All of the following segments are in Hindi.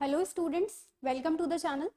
Hello students, welcome to the channel.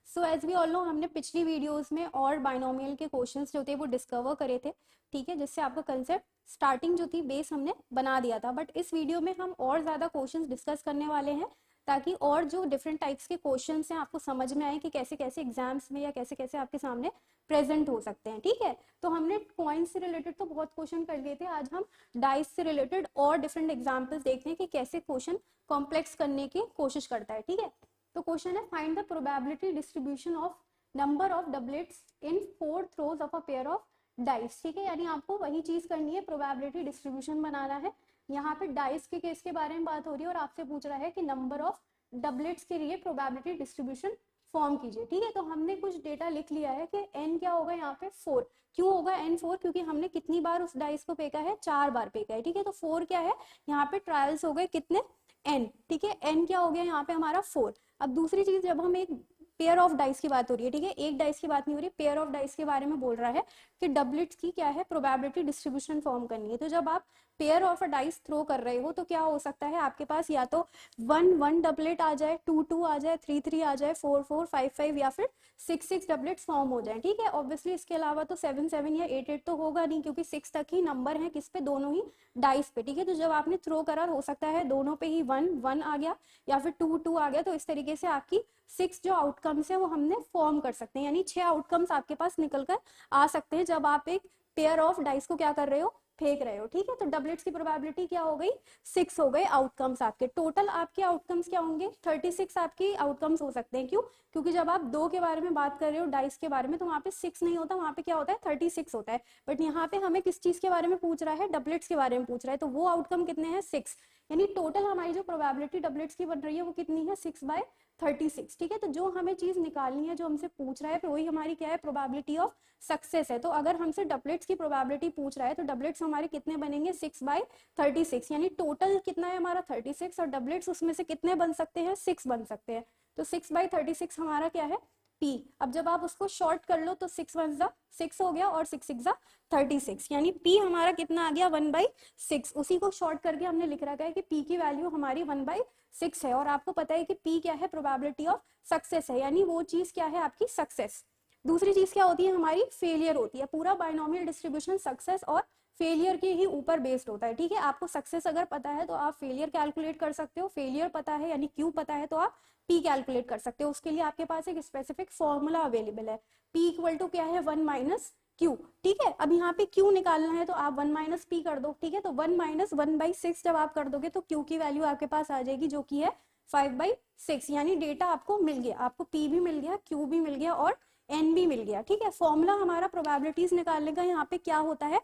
So as we all know, हमने पिछली वीडियोस में और बाइनोमियल के क्वेश्चंस जो थे वो डिस्कवर करे थे, ठीक है, जिससे आपका कंसेप्ट स्टार्टिंग जो थी बेस हमने बना दिया था। बट इस वीडियो में हम और ज़्यादा क्वेश्चंस डिस्कस करने वाले हैं ताकि और जो डिफरेंट टाइप्स के क्वेश्चंस हैं आपको समझ में आए कि कैसे कैसे एग्जाम्स में या कैसे कैसे आपके सामने प्रेजेंट हो सकते हैं। ठीक है, तो हमने कॉइन्स से रिलेटेड तो बहुत क्वेश्चन कर लिए थे। आज हम डाइस से रिलेटेड और डिफरेंट एग्जाम्पल्स देखते हैं कि कैसे क्वेश्चन कॉम्प्लेक्स करने की कोशिश करता है। ठीक है, तो क्वेश्चन है find the probability distribution of number of doublets in 4th rose of a pair of dice. ठीक है, यानी आपको वही चीज करनी है, प्रोबेबिलिटी डिस्ट्रीब्यूशन बनाना है। यहाँ पे डाइस के केस के बारे में बात हो रही है और आपसे पूछ रहा है कि नंबर ऑफ डबलेट्स के लिए प्रोबेबिलिटी डिस्ट्रीब्यूशन फॉर्म कीजिए। ठीक है, तो हमने कुछ डेटा लिख लिया है कि n क्या होगा यहाँ पे 4। क्यों होगा n 4? क्योंकि हमने कितनी बार उस डाइस को फेंका है, 4 बार फेंका है। ठीक है, तो 4 क्या है, यहाँ पे ट्रायल्स हो गए कितने, n। ठीक है, n क्या हो गया यहाँ पे हमारा 4। अब दूसरी चीज, जब हम एक पेयर ऑफ डाइस की बात हो रही है, ठीक है, एक डाइस की बात नहीं हो रही, पेयर ऑफ डाइस के बारे में बोल रहा है कि डबलेट्स की क्या है, प्रोबेबिलिटी डिस्ट्रीब्यूशन फॉर्म करनी है। तो जब आप pair of a dice throw कर रहे हो तो क्या हो सकता है, आपके पास या तो 1 डबलेट आ जाए, 2 आ जाए, 3 आ जाए, 4 5 या फिर 6 डबलेट्स फॉर्म हो जाए। ठीक है, ऑब्वियसली इसके अलावा तो 7 या 8 तो होगा नहीं, क्योंकि 6 तक ही नंबर है किस पे, दोनों ही डाइस पे। ठीक है, तो जब आपने थ्रो करा, हो सकता है दोनों पे ही 1 आ गया या फिर 2 आ गया। तो इस तरीके से आपकी 6 जो आउटकम्स है वो हमने फॉर्म कर सकते हैं, यानी 6 आउटकम्स आपके पास निकल कर आ सकते हैं जब आप एक पेयर ऑफ डाइस को क्या कर रहे हो, फेंक रहे हो। ठीक है, तो डबलेट्स की प्रोबेबिलिटी क्या हो गई, 6 हो गए आउटकम्स आपके। टोटल आपके आउटकम्स क्या होंगे, 36 आपके आउटकम्स हो सकते हैं। क्यों? क्योंकि जब आप 2 के बारे में बात कर रहे हो, डाइस के बारे में, तो वहां पे 6 नहीं होता, वहां पे क्या होता है, 36 होता है। बट यहाँ पे हमें किस चीज के बारे में पूछ रहा है, डबलेट्स के बारे में पूछ रहा है, तो वो आउटकम कितने हैं, 6। यानी टोटल हमारी जो प्रोबेबिलिटी डबलेट्स की बन रही है वो कितनी है, 6/36। ठीक है, तो जो हमें चीज निकालनी है, जो हमसे पूछ रहा है, फिर वही हमारी क्या है, प्रोबेबिलिटी ऑफ सक्सेस है। तो अगर हमसे डबलेट्स की प्रोबेबिलिटी पूछ रहा है तो डबलेट्स हमारे कितने बनेंगे, 6/36। यानी टोटल कितना है हमारा 36 और डबलेट्स उसमें से कितने बन सकते हैं, 6 बन सकते हैं। तो 6/36 हमारा क्या है, P। अब जब आप उसको शॉर्ट कर लो तो 6 1 6 हो गया और 6 6 36, यानी P हमारा कितना आ गया, 1/6। उसी को शॉर्ट करके हमने लिख रखा है कि P की वैल्यू हमारी 1/6 है। और आपको पता है कि P क्या है, प्रोबेबिलिटी ऑफ सक्सेस है, यानी वो चीज क्या है आपकी, सक्सेस। दूसरी चीज क्या होती है हमारी, फेलियर होती है। पूरा बाइनोमियल डिस्ट्रीब्यूशन सक्सेस और फेलियर के ही ऊपर बेस्ड होता है। ठीक है, आपको सक्सेस अगर पता है तो आप फेलियर कैलकुलेट कर सकते हो, फेलियर पता है यानी क्यू पता है तो आप पी कैलकुलेट कर सकते हो। उसके लिए आपके पास एक स्पेसिफिक फॉर्मूला अवेलेबल है, पी इक्वल टू क्या है, 1 माइनस क्यू। ठीक है, अब यहाँ पे क्यू निकालना है तो आप 1 माइनस पी कर दो। ठीक है, तो 1 माइनस 1/6 जब आप कर दोगे तो क्यू की वैल्यू आपके पास आ जाएगी, जो की है 5/6। यानी डेटा आपको मिल गया, आपको पी भी मिल गया, क्यू भी मिल गया और एन भी मिल गया। ठीक है, फॉर्मूला हमारा प्रोबेबिलिटीज निकालने का यहाँ पे क्या होता है,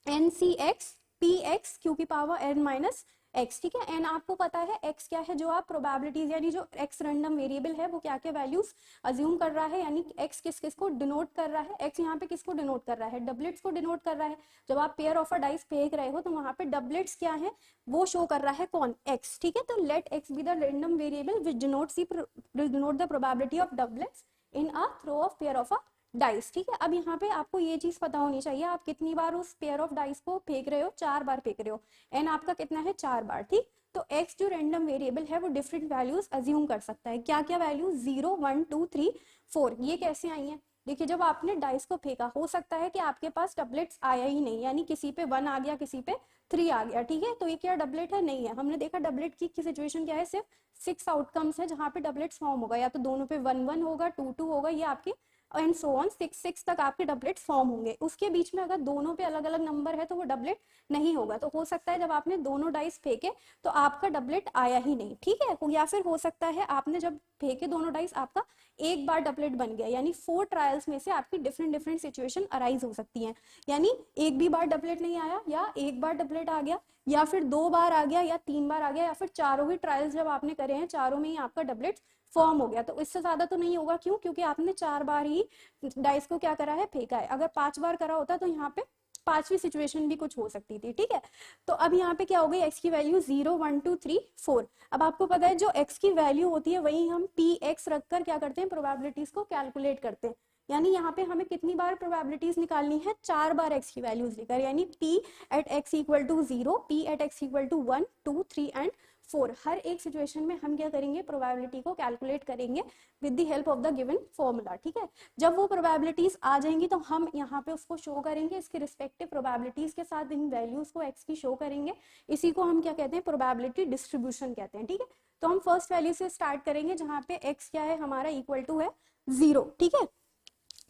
n C x p x q की पावर एन माइनस एक्स। ठीक है, एन आपको पता है, एक्स क्या है, जो आप प्रोबेबिलिटीज यानी जो एक्स रैंडम वेरिएबल है वो क्या क्या वैल्यूज अज्यूम कर रहा है, यानी एक्स किस किस को डिनोट कर रहा है, एक्स यहाँ पे किसको डिनोट कर रहा है, डबलेट्स को डिनोट कर रहा है। जब आप पेयर ऑफ अ डाइस फेंक रहे हो तो वहां पे डबलेट्स क्या है वो शो कर रहा है, कौन, एक्स। ठीक है, तो let x be the random variable which denote the probability of doublets in a throw of pair of a dice. ठीक है, अब यहाँ पे आपको ये चीज पता होनी चाहिए, आप कितनी बार उस पेयर ऑफ डाइस को फेंक रहे हो, 4 बार फेंक रहे हो, एन आपका कितना है, 4 बार। ठीक, तो एक्स जो रैंडम वेरिएबल है वो डिफरेंट वैल्यूज अज्यूम कर सकता है। क्या क्या वैल्यू, 0 1 2 3 4। ये कैसे आई है, देखिए जब आपने डाइस को फेंका, हो सकता है कि आपके पास डबलेट्स आया ही नहीं, यानी किसी पे 1 आ गया, किसी पे 3 आ गया। ठीक है, तो ये क्या डबलेट है, नहीं है। हमने देखा डबलेट की सिचुएशन क्या है, सिर्फ 6 आउटकम्स है जहां पे डबलेट्स फॉर्म होगा, या तो दोनों पे 1 1 होगा, 2 2 होगा, ये आपके एंड सो ऑन 6 6 तक आपके डबलेट्स फॉर्म होंगे। उसके बीच में अगर दोनों पे अलग अलग नंबर है तो वो डबलेट नहीं होगा। तो हो सकता है जब आपने दोनों डाइस फेंके तो आपका डबलेट आया ही नहीं। ठीक है, या फिर हो सकता है आपने जब फेंके दोनों डाइस, आपका एक बार डबलेट बन गया, यानी 4 ट्रायल्स में से आपकी डिफरेंट डिफरेंट सिचुएशन अराइज हो सकती हैं। यानी एक भी बार डबलेट नहीं आया, या एक बार डबलेट आ गया, या फिर 2 बार आ गया, या 3 बार आ गया, या फिर चारों ही ट्रायल्स जब आपने करे हैं, चारों में ही आपका डबलेट फॉर्म हो गया। तो इससे ज्यादा तो नहीं होगा। क्यों? क्योंकि आपने 4 बार ही डाइस को क्या करा है, फेंका है। अगर 5 बार करा होता तो यहाँ पे 5वीं सिचुएशन भी कुछ हो सकती थी। ठीक है, तो अब यहाँ पे क्या हो गई, एक्स की वैल्यू 0 1 2 3 4। अब आपको पता है जो एक्स की वैल्यू होती है वही हम पी एक्स रखकर क्या करते हैं, प्रोबेबिलिटीज को कैलकुलेट करते हैं। यानी यहाँ पे हमें कितनी बार प्रोबेबिलिटीज निकालनी है, 4 बार एक्स की वैल्यूज लेकर, यानी p at x equal to 0, p at x equal to 1 2 3 and 4। हर एक सिचुएशन में हम क्या करेंगे, प्रोबेबिलिटी को कैलकुलेट करेंगे with the help of the given formula, ठीक है। जब वो प्रोबेबिलिटीज आ जाएंगी तो हम यहाँ पे उसको शो करेंगे, इसके रिस्पेक्टिव प्रोबेबिलिटीज के साथ इन वैल्यूज को x की शो करेंगे। इसी को हम क्या कहते हैं, प्रोबेबिलिटी डिस्ट्रीब्यूशन कहते हैं, ठीक है। तो हम फर्स्ट वैल्यू से स्टार्ट करेंगे जहाँ पे x क्या है हमारा, इक्वल टू है 0, ठीक है।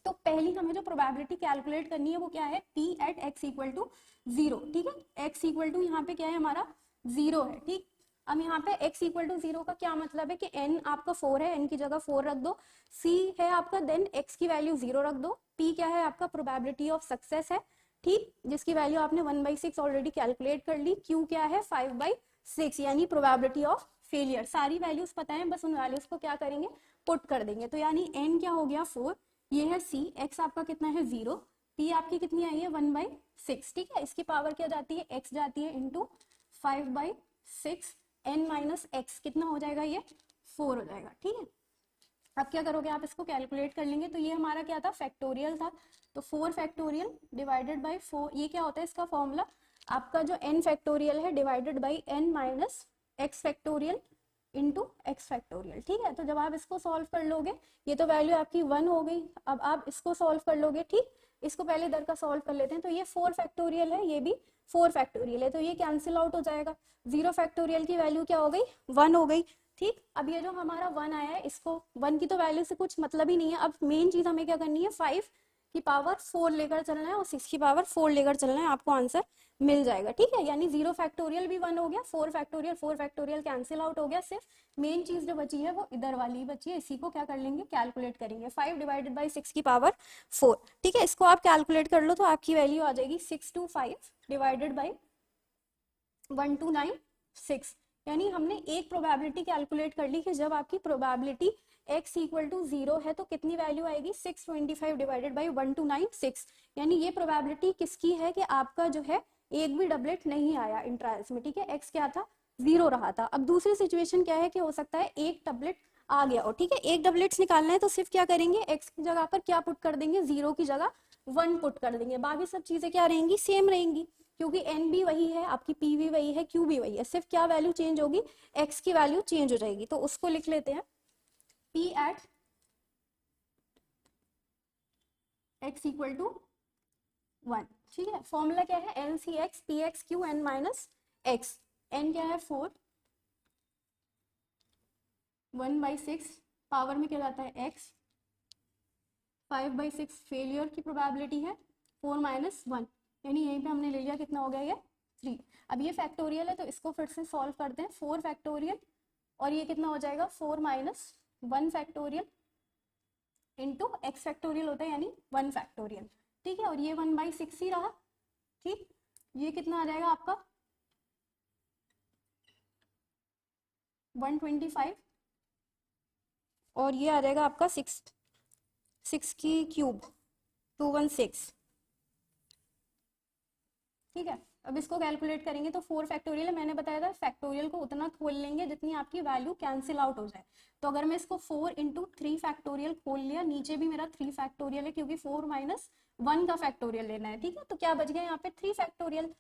तो पहली हमें जो प्रोबेबिलिटी कैलकुलेट करनी है वो क्या है, p at x equal to 0, ठीक है। x इक्वल टू यहाँ पे क्या है हमारा 0 है, ठीक। अब यहाँ पे x इक्वल टू 0 का क्या मतलब है कि n आपका 4 है, n की जगह 4 रख दो, c है आपका, देन x की वैल्यू 0 रख दो, p क्या है आपका, प्रोबेबिलिटी ऑफ सक्सेस है, ठीक, जिसकी वैल्यू आपने 1/6 ऑलरेडी कैलकुलेट कर ली, q क्या है 5/6 यानी प्रोबेबिलिटी ऑफ फेलियर। सारी वैल्यूज पता है, बस उन वैल्यूज को क्या करेंगे, पुट कर देंगे। तो यानी n क्या हो गया 4, ये है c, x आपका कितना है 0, p आपकी कितनी आई है 1/6, ठीक है। इसकी पावर क्या जाती है, x जाती है इंटू 5/6, n माइनस x कितना हो जाएगा, ये 4 हो जाएगा, ठीक है। अब क्या करोगे आप, इसको कैलकुलेट कर लेंगे। तो ये हमारा क्या था, फैक्टोरियल था, तो 4 फैक्टोरियल डिवाइडेड बाई 4, ये क्या होता है इसका फॉर्मूला, आपका जो n फैक्टोरियल है divided by n minus x factorial into x factorial, ठीक है। तो जब आप इसको सॉल्व कर लोगे, ये तो वैल्यू आपकी 1 हो गई, अब आप इसको सॉल्व कर लोगे, ठीक। इसको पहले इधर का सॉल्व कर लेते हैं। तो ये 4 फैक्टोरियल है, ये भी 4 फैक्टोरियल है, तो ये कैंसिल आउट हो जाएगा। 0 फैक्टोरियल की वैल्यू क्या हो गई, 1 हो गई, ठीक। अब ये जो हमारा 1 आया है, इसको 1 की तो वैल्यू से कुछ मतलब ही नहीं है। अब मेन चीज हमें क्या करनी है, 5 की पावर 4 लेकर चलना है और 6 की पावर 4 लेकर चलना है, आपको आंसर मिल जाएगा, ठीक है। यानी 0 फैक्टोरियल भी 1 हो गया, 4 फैक्टोरियल कैंसिल आउट हो गया, सिर्फ मेन चीज जो बची है वो इधर वाली बची है, इसी को क्या कर लेंगे, कैलकुलेट करेंगे। 5 डिवाइडेड बाई 6 की पावर 4, ठीक है। इसको आप कैलकुलेट कर लो तो आपकी वैल्यू आ जाएगी 625 डिवाइडेड बाई 1296, यानी हमने एक प्रोबेबिलिटी कैलकुलेट कर ली कि जब आपकी प्रोबेबिलिटी x इक्वल टू 0 है तो कितनी वैल्यू आएगी, 625 डिवाइडेड बाई 1296, यानी ये प्रोबेबिलिटी किसकी है कि आपका जो है एक भी डबलेट नहीं आया इन ट्रायल्स में, ठीक है। x क्या था, 0 रहा था। अब दूसरी सिचुएशन क्या है कि हो सकता है एक डबलेट आ गया हो, ठीक है। एक डबलेट्स निकालना है तो सिर्फ क्या करेंगे, x की जगह पर क्या पुट कर देंगे, 0 की जगह 1 पुट कर देंगे, बाकी सब चीजें क्या रहेंगी, सेम रहेंगी, क्योंकि n भी वही है, आपकी p भी वही है, q भी वही है, सिर्फ क्या वैल्यू चेंज होगी, x की वैल्यू चेंज हो जाएगी। तो उसको लिख लेते हैं, p at x equal to 1, ठीक है। फॉर्मूला क्या है, LCX PX Q n minus x, n क्या है 4, 1/6 पावर में क्या जाता है x, 5/6 फेलियर की प्रोबेबिलिटी है, 4 माइनस 1, यानी यहीं पे हमने ले लिया, कितना हो गया ये 3। अब ये फैक्टोरियल है तो इसको फिर से सॉल्व करते हैं, 4 फैक्टोरियल और ये कितना हो जाएगा 4 minus 1 factorial into x factorial होता है यानी 1 फैक्टोरियल, ठीक है। और ये 1/6 ही रहा, ठीक। ये कितना आ जाएगा आपका 125 और ये आ जाएगा आपका 6 की क्यूब 216, ठीक है। अब इसको कैलकुलेट करेंगे तो 4 फैक्टोरियल है, मैंने बताया था फैक्टोरियल को उतना खोल लेंगे जितनी आपकी वैल्यू कैंसिल आउट हो जाए। तो अगर मैं इसको 4 इंटू 3 फैक्टोरियल खोल लिया, नीचे भी मेरा 3 फैक्टोरियल है क्योंकि 4 माइनस 1 का फैक्टोरियल लेना है, ठीक है। तो क्या बच गया यहाँ पे 3 फैक्टोरियल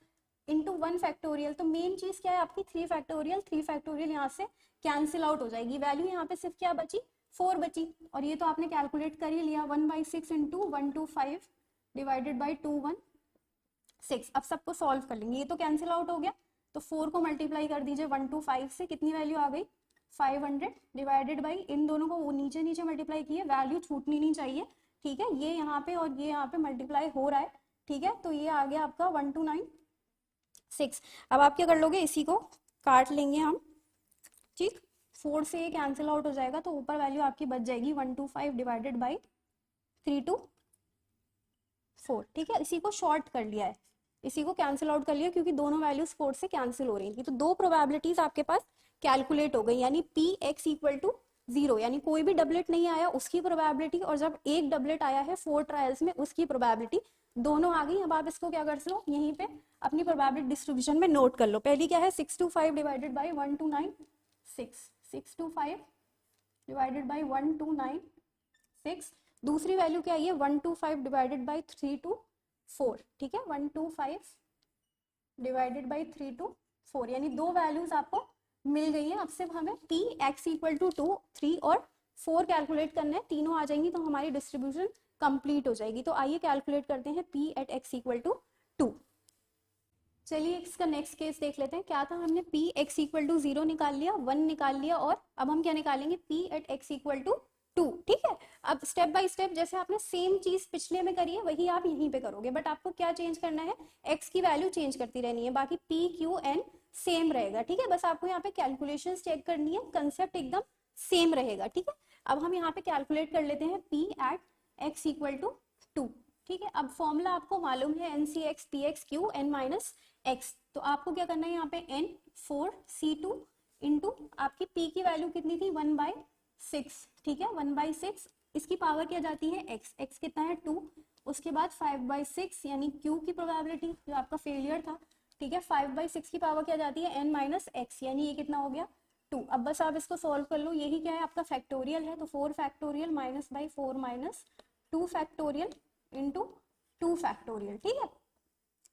इंटू 1 फैक्टोरियल। तो मेन चीज क्या है आपकी 3 फैक्टोरियल यहाँ से कैंसिल आउट हो जाएगी, वैल्यू यहाँ पे सिर्फ क्या बची 4 बची, और ये तो आपने कैलकुलेट कर ही लिया 1/6 इंटू 125 डिवाइडेड बाई 216। अब सबको सॉल्व कर लेंगे, ये तो कैंसिल आउट हो गया, तो 4 को मल्टीप्लाई कर दीजिए 125 से, कितनी वैल्यू आ गई 500 डिवाइडेड बाई, इन दोनों को नीचे नीचे मल्टीप्लाई किए, वैल्यू छूटनी नहीं चाहिए, ठीक है। ये यहाँ पे और ये यहाँ पे मल्टीप्लाई हो रहा है, ठीक है। तो ये आ गया आपका 1296। अब आप क्या कर लोगे, इसी को काट लेंगे हम, ठीक। 4 से ये कैंसिल आउट हो जाएगा तो ऊपर वैल्यू आपकी बच जाएगी 125 डिवाइडेड बाई 324, ठीक है। इसी को शॉर्ट कर लिया है, इसी को कैंसिल आउट कर लिया क्योंकि दोनों वैल्यूज 4 से कैंसिल हो रही थी। तो दो प्रोबेबिलिटीज आपके पास कैलकुलेट हो गई, यानी px इक्वल टू 0, यानी कोई भी डबलेट नहीं आया उसकी प्रोबेबिलिटी, और जब एक डबलेट आया है 4 ट्रायल्स में उसकी प्रोबेबिलिटी, दोनों आ गई। अब आप इसको क्या कर लो, यहीं पे अपनी प्रोबेबिलिटी डिस्ट्रीब्यूशन में नोट कर लो। पहली क्या है 625 डिवाइडेड बाई 1296, 625 डिवाइडेड बाई 1296। दूसरी वैल्यू क्या है 125 डिवाइडेड बाई 324, ठीक है। 125 डिवाइडेड बाई 324, यानी दो वैल्यूज आपको मिल गई है। अब सिर्फ हमें पी एक्स इक्वल टू 2, 3 और 4 कैलकुलेट करना है। तीनों आ जाएंगी तो हमारी डिस्ट्रीब्यूशन कंप्लीट हो जाएगी। तो आइए कैलकुलेट करते हैं p at x equal to 2। चलिए इसका नेक्स्ट केस देख लेते हैं। क्या था, हमने पी एक्स इक्वल टू 0 निकाल लिया, 1 निकाल लिया, और अब हम क्या निकालेंगे, p at x equal to 2। ठीक है, अब स्टेप बाय स्टेप जैसे आपने सेम चीज पिछले में करी है वही आप यहीं पे करोगे, बट आपको क्या चेंज करना है, एक्स की वैल्यू चेंज करती रहनी है, बाकी पी क्यू एन सेम रहेगा। ठीक है, बस आपको यहाँ पे कैलकुलेशन चेक करनी है, कंसेप्ट एकदम सेम रहेगा। ठीक है, अब हम यहाँ पे कैलकुलेट कर लेते हैं p at x equal to 2। ठीक है, अब फॉर्मूला आपको मालूम है, n C x p x q n minus x. तो आपको क्या करना है, यहाँ पे एन 4 C2 इंटू आपकी पी की वैल्यू कितनी थी, 1/6। ठीक है, 1/6, इसकी पावर क्या जाती है, एक्स, एक्स कितना है 2, उसके बाद 5/6 यानी क्यू की प्रोबेबिलिटी जो आपका फेलियर था। ठीक है, 5/6 की पावर क्या जाती है, n माइनस एक्स, यानी ये कितना हो गया 2। अब बस आप इसको सॉल्व कर लो, यही क्या है आपका फैक्टोरियल है, तो 4 factorial minus by 4 minus 2 factorial into 2 factorial. ठीक है,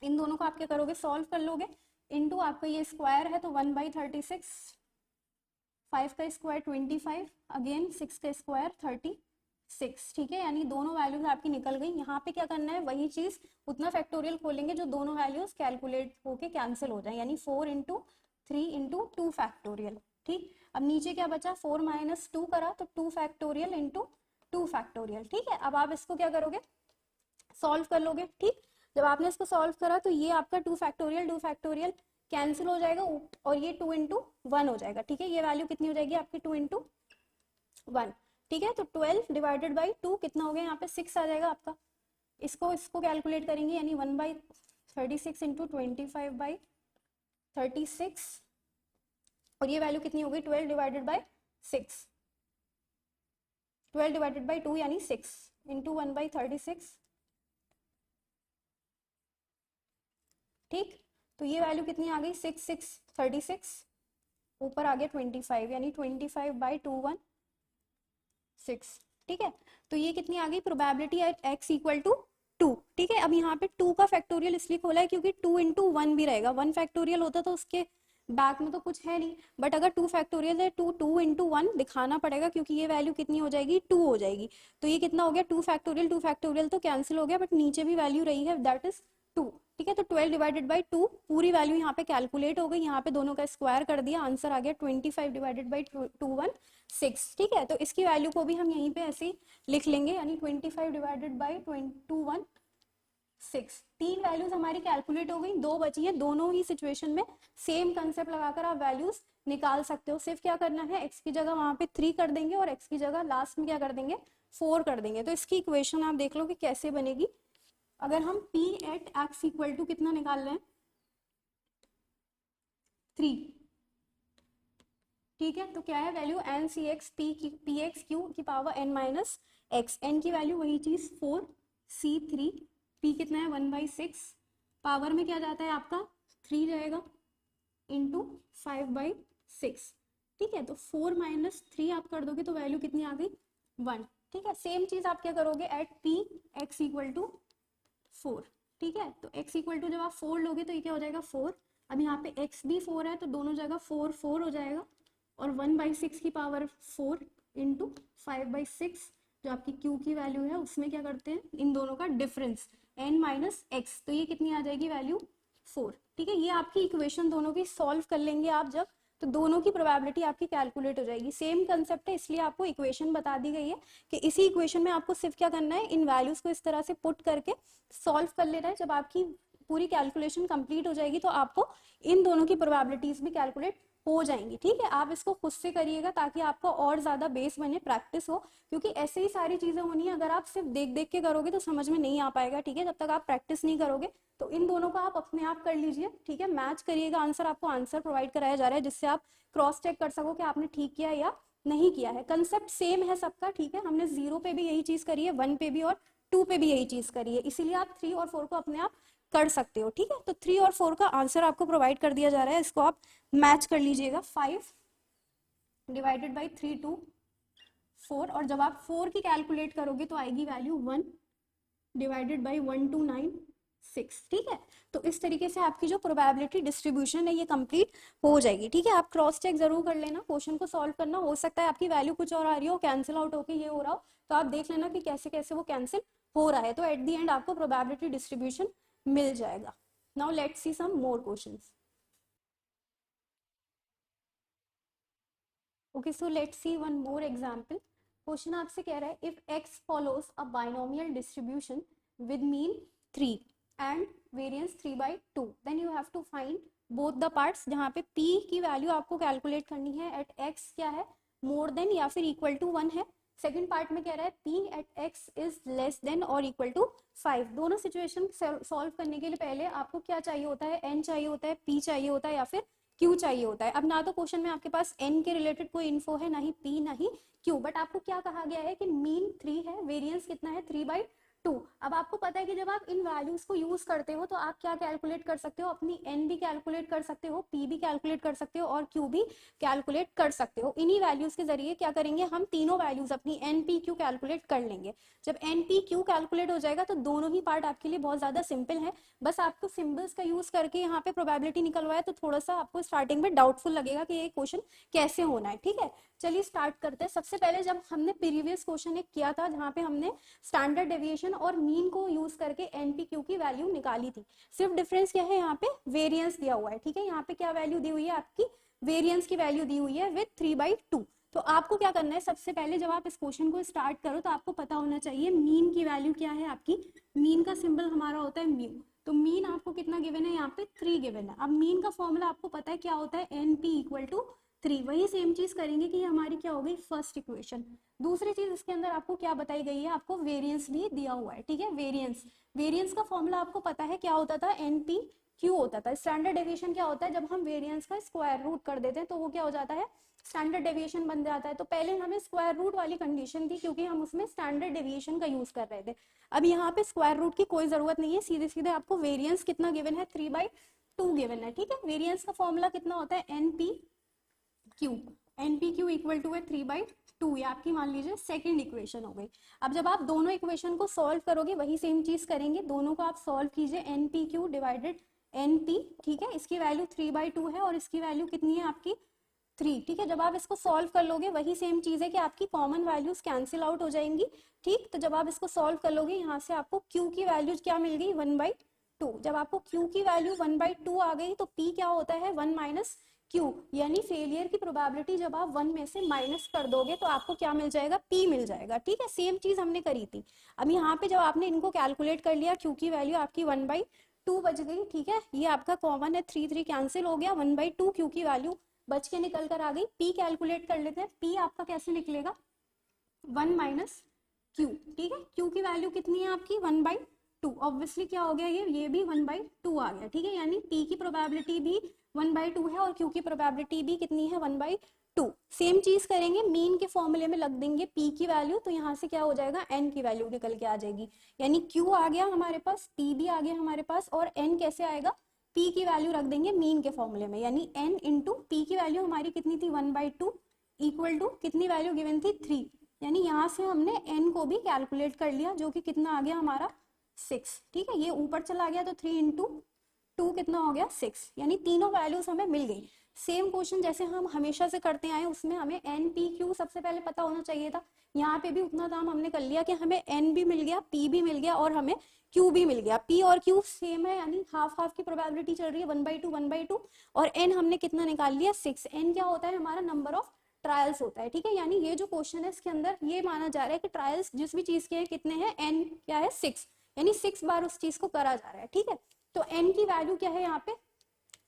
इन दोनों को आप क्या करोगे, सॉल्व कर लोगे, इंटू आपका ये स्क्वायर है तो 1/36, 5 का स्क्वायर 25, अगेन 6 का स्क्वायर 36। ठीक है, यानी दोनों वैल्यूज आपकी निकल गई। यहाँ पे क्या करना है, वही चीज, उतना फैक्टोरियल खोलेंगे जो दोनों वैल्यूज कैलकुलेट होके कैंसिल हो जाए, यानी 4 इंटू 3 इंटू 2 फैक्टोरियल। ठीक, अब नीचे क्या बचा, 4 माइनस 2 करा तो 2 फैक्टोरियल इंटू 2 फैक्टोरियल। ठीक है, अब आप इसको क्या करोगे, सॉल्व कर लोगे। ठीक, जब आपने इसको सॉल्व करा तो ये आपका 2 फैक्टोरियल कैंसिल हो जाएगा, और ये 2 इंटू 1 हो जाएगा। ठीक है, ये वैल्यू कितनी हो जाएगी आपकी, 2 इंटू 1। ठीक है, तो 12 डिवाइडेड बाई 2 कितना हो गया, यहाँ पे 6 आ जाएगा आपका। इसको कैलकुलेट करेंगे, यानी 1/36 इंटू 25/36, और ये वैल्यू कितनी हो गई, 12 डिवाइडेड बाई 6, 12 डिवाइडेड बाई 2 यानी 6 इंटू 1/36। ठीक, तो ये वैल्यू कितनी आ गई, 6 6 36, ऊपर आ गया 25, यानी 25/216। ठीक है, तो ये कितनी आ गई, probability at x equal to 2। ठीक है, अब यहाँ पे 2 का फैक्टोरियल इसलिए खोला है क्योंकि 2 इंटू 1 भी रहेगा, 1 फैक्टोरियल होता तो उसके बैक में तो कुछ है नहीं, बट अगर 2 फैक्टोरियल है, 2 इंटू 1 दिखाना पड़ेगा क्योंकि ये वैल्यू कितनी हो जाएगी, 2 हो जाएगी। तो ये कितना हो गया, 2 फैक्टोरियल तो कैंसिल हो गया, बट नीचे भी वैल्यू रही है, दैट इज 2। ठीक है, तो 12 डिवाइडेड बाई 2 पूरी वैल्यू यहाँ पे कैलकुलेट हो गई, यहाँ पे दोनों का स्क्वायर कर दिया, आंसर आ गया 25 डिवाइडेड बाई 216। ठीक है, तो इसकी वैल्यू को भी हम यहीं पे ऐसे ही लिख लेंगे, यानी 25 डिवाइडेड बाई 216। तीन वैल्यूज हमारी कैलकुलेट हो गई, दो बची है, दोनों ही सिचुएशन में सेम कंसेप्ट लगाकर आप वैल्यूज निकाल सकते हो। सिर्फ क्या करना है, एक्स की जगह वहां पे 3 कर देंगे और एक्स की जगह लास्ट में क्या कर देंगे, 4 कर देंगे। तो इसकी इक्वेशन आप देख लो कि कैसे बनेगी। अगर हम p at x equal to कितना निकाल रहे हैं, 3। ठीक है, तो क्या है value, n C x p x q की power n minus x, n की वैल्यू वही चीज 4 C3, p कितना है 1/6, पावर में क्या जाता है आपका 3 जाएगा इंटू 5/6। ठीक है, तो 4 माइनस 3 आप कर दोगे तो वैल्यू कितनी आ गई, 1। ठीक है, सेम चीज आप क्या करोगे at p x equal to 4। ठीक है, तो x इक्वल टू जब आप 4 लोगे तो ये क्या हो जाएगा 4। अब यहाँ पे x भी 4 है तो दोनों जगह 4 4 हो जाएगा, और 1/6 की पावर 4 इंटू 5/6 जो आपकी q की वैल्यू है उसमें क्या करते हैं, इन दोनों का डिफरेंस n माइनस एक्स, तो ये कितनी आ जाएगी वैल्यू 4। ठीक है, ये आपकी इक्वेशन दोनों की सॉल्व कर लेंगे आप जब, तो दोनों की प्रोबेबिलिटी आपकी कैलकुलेट हो जाएगी। सेम कंसेप्ट है, इसलिए आपको इक्वेशन बता दी गई है कि इसी इक्वेशन में आपको सिर्फ क्या करना है, इन वैल्यूज को इस तरह से पुट करके सॉल्व कर लेना है। जब आपकी पूरी कैलकुलेशन कंप्लीट हो जाएगी तो आपको इन दोनों की प्रोबेबिलिटीज भी कैलकुलेट हो जाएंगी। ठीक है, आप इसको खुद से करिएगा ताकि आपको और ज्यादा बेस बने, प्रैक्टिस हो, क्योंकि ऐसे ही सारी चीजें होनी है, अगर आप सिर्फ देख देख के करोगे तो समझ में नहीं आ पाएगा। ठीक है, जब तक आप प्रैक्टिस नहीं करोगे, तो इन दोनों को आप अपने आप कर लीजिए। ठीक है, मैच करिएगा आंसर, आपको आंसर प्रोवाइड कराया जा रहा है जिससे आप क्रॉस चेक कर सको कि आपने ठीक किया या नहीं किया है। कंसेप्ट सेम है सबका। ठीक है, हमने 0 पे भी यही चीज करी है, 1 पे भी और 2 पे भी यही चीज करी है, इसीलिए आप 3 और 4 को अपने आप कर सकते हो। ठीक है, तो 3 और 4 का आंसर आपको प्रोवाइड कर दिया जा रहा है, इसको आप मैच कर लीजिएगा। 5 डिवाइडेड बाई 3 2 4, और जब आप 4 की कैलकुलेट करोगे तो आएगी वैल्यू 1 डिवाइडेड बाई 1 2 9 6। ठीक है, तो इस तरीके से आपकी जो प्रोबेबिलिटी डिस्ट्रीब्यूशन है ये कंप्लीट हो जाएगी। ठीक है, आप क्रॉस चेक जरूर कर लेना, क्वेश्चन को सॉल्व करना, हो सकता है आपकी वैल्यू कुछ और आ रही हो, कैंसिल आउट होके ये हो रहा हो, तो आप देख लेना कि कैसे कैसे वो कैंसिल हो रहा है, तो एट द एंड आपको प्रोबेबिलिटी डिस्ट्रीब्यूशन मिल जाएगा। Now let's see some more questions. Okay, so let's see one more example. Question आपसे कह रहा है if x follows a binomial distribution with mean 3 and variance 3/2, then you have to find both the parts, जहाँ पे p की वैल्यू आपको कैलकुलेट करनी है एट x क्या है, मोर देन या फिर इक्वल टू 1 है। सेकंड पार्ट में कह rहा है p at x is less than और इक्वल टू 5। दोनों सिचुएशन सॉल्व करने के लिए पहले आपको क्या चाहिए होता है, n चाहिए होता है, p चाहिए होता है या फिर क्यू चाहिए होता है। अब ना तो क्वेश्चन में आपके पास एन के रिलेटेड कोई इन्फो है, ना ही पी ना ही क्यू, बट आपको क्या कहा गया है कि मीन 3 है, वेरिएंस कितना है 3/2। अब आपको पता है कि जब आप इन वैल्यूज को यूज करते हो तो आप क्या कैलकुलेट कर सकते हो, अपनी एन भी कैलकुलेट कर सकते हो, पी भी कैलकुलेट कर सकते हो और क्यू भी कैलकुलेट कर सकते हो। इन्हीं वैल्यूज के जरिए क्या करेंगे, हम तीनों वैल्यूज अपनी एन पी क्यू कैलकुलेट कर लेंगे। जब एन पी क्यू कैलकुलेट हो जाएगा तो दोनों ही पार्ट आपके लिए बहुत ज्यादा सिंपल है, बस आपको सिंबल्स का यूज करके यहाँ पे प्रोबेबिलिटी निकलवाया तो थोड़ा सा आपको स्टार्टिंग में डाउटफुल लगेगा कि ये क्वेश्चन कैसे होना है। ठीक है, चलिए स्टार्ट करते हैं। सबसे पहले जब हमने प्रीवियस क्वेश्चन एक किया था जहाँ पे हमने स्टैंडर्ड डेविएशन और मीन को यूज करके एनपीक्यू की वैल्यू निकाली थी, सिर्फ डिफरेंस क्या है, यहाँ पे वेरिएंस दिया हुआ है। ठीक है, यहाँ पे क्या वैल्यू दी हुई है, आपकी वेरिएंस की वैल्यू दी हुई है विद 3/2। तो आपको क्या करना है, सबसे पहले जब आप इस क्वेश्चन को स्टार्ट करो तो आपको पता होना चाहिए मीन की वैल्यू क्या है। आपकी मीन का सिंबल हमारा होता है म्यू, तो मीन आपको कितना गिवन है, यहाँ पे 3 गिवन है। अब मीन का फॉर्मूला आपको पता है क्या होता है, एन पी इक्वल टू 3। वही सेम चीज करेंगे कि हमारी क्या हो गई फर्स्ट इक्वेशन। दूसरी चीज इसके अंदर आपको क्या बताई गई है, आपको वेरिएंस भी दिया हुआ है। ठीक है, वेरिएंस का फॉर्मूला आपको पता है क्या होता था, एन पी क्यू होता था। स्टैंडर्ड डेविएशन क्या होता है, जब हम वेरिएंस का स्क्वायर रूट कर देते हैं तो वो क्या हो जाता है, स्टैंडर्ड डेविएशन बन जाता है। तो पहले हमें स्क्वायर रूट वाली कंडीशन थी क्योंकि हम उसमें स्टैंडर्ड डेविएशन का यूज कर रहे थे। अब यहाँ पे स्क्वायर रूट की कोई जरूरत नहीं है, सीधे सीधे आपको वेरिएंस कितना गिवन है, 3/2 गिवन है। ठीक है, वेरिएंस का फॉर्मूला कितना होता है, n p q equal to है 3/2, ये आपकी मान लीजिए सेकंड इक्वेशन हो गई। अब जब आप दोनों इक्वेशन को सॉल्व करोगे वही सेम चीज करेंगे, दोनों को आप सॉल्व कीजिए, n p q divided n p. ठीक है, इसकी वैल्यू 3/2 है और इसकी वैल्यू कितनी है आपकी 3। ठीक है, जब आप इसको सॉल्व कर लोगे वही सेम चीज है कि आपकी कॉमन वैल्यूज कैंसिल आउट हो जाएंगी। ठीक, तो जब आप इसको सॉल्व कर लोगे यहाँ से आपको क्यू की वैल्यूज क्या मिल गई, 1/2। जब आपको क्यू की वैल्यू 1/2 आ गई तो पी क्या होता है, 1 माइनस क्यू, यानी फेलियर की प्रोबेबिलिटी जब आप 1 में से माइनस कर दोगे तो आपको क्या मिल जाएगा, पी मिल जाएगा। ठीक है, सेम चीज हमने करी थी। अब यहाँ पे जब आपने इनको कैलकुलेट कर लिया, क्यू की वैल्यू आपकी 1/2 बच गई। ठीक है, ये आपका कॉमन है, 3 कैंसिल हो गया, 1/2 क्यू की वैल्यू बच के निकल कर आ गई। पी कैलकुलेट कर लेते हैं, पी आपका कैसे निकलेगा, 1 माइनस क्यू। ठीक है, क्यू की वैल्यू कितनी है आपकी 1/2, ऑब्वियसली क्या हो गया, ये भी 1/2 आ गया। ठीक है, यानी पी की प्रोबेबिलिटी भी 1/2 है और क्यू की प्रोबेबिलिटी भी कितनी है, 1/2। सेम चीज करेंगे, मीन के फॉर्मूले में लग देंगे पी की वैल्यू, तो यहाँ से क्या हो जाएगा, एन की वैल्यू निकल के आ जाएगी। यानी क्यू आ गया हमारे पास, पी भी आ गया हमारे पास, और एन कैसे आएगा, पी की वैल्यू रख देंगे मीन के फॉर्मूले में, यानी एन इंटू पी की वैल्यू हमारी कितनी थी, 1/2 इक्वल टू कितनी वैल्यू गिवन थी, 3। यानी यहाँ से हमने एन को भी कैलकुलेट कर लिया, जो कि कितना आ गया हमारा 6। ठीक है, ये ऊपर चला गया तो 3 इंटू 2 कितना हो गया, 6। यानी तीनों वैल्यूज हमें मिल गई। सेम क्वेश्चन जैसे हम हमेशा से करते आए उसमें हमें एन पी क्यू सबसे पहले पता होना चाहिए था। यहाँ पे भी उतना काम हमने कर लिया कि हमें एन भी मिल गया, पी भी मिल गया और हमें क्यू भी मिल गया। पी और क्यू सेम है, यानी हाफ हाफ की प्रोबेबिलिटी चल रही है, 1/2 और एन हमने कितना निकाल लिया, 6। एन क्या होता है, हमारा नंबर ऑफ ट्रायल्स होता है। ठीक है, यानी ये जो क्वेश्चन है इसके अंदर ये माना जा रहा है कि ट्रायल्स जिस भी चीज के हैं कितने हैं, एन क्या है 6, यानी 6 बार उस चीज को करा जा रहा है। ठीक है, तो एन की वैल्यू क्या है यहाँ पे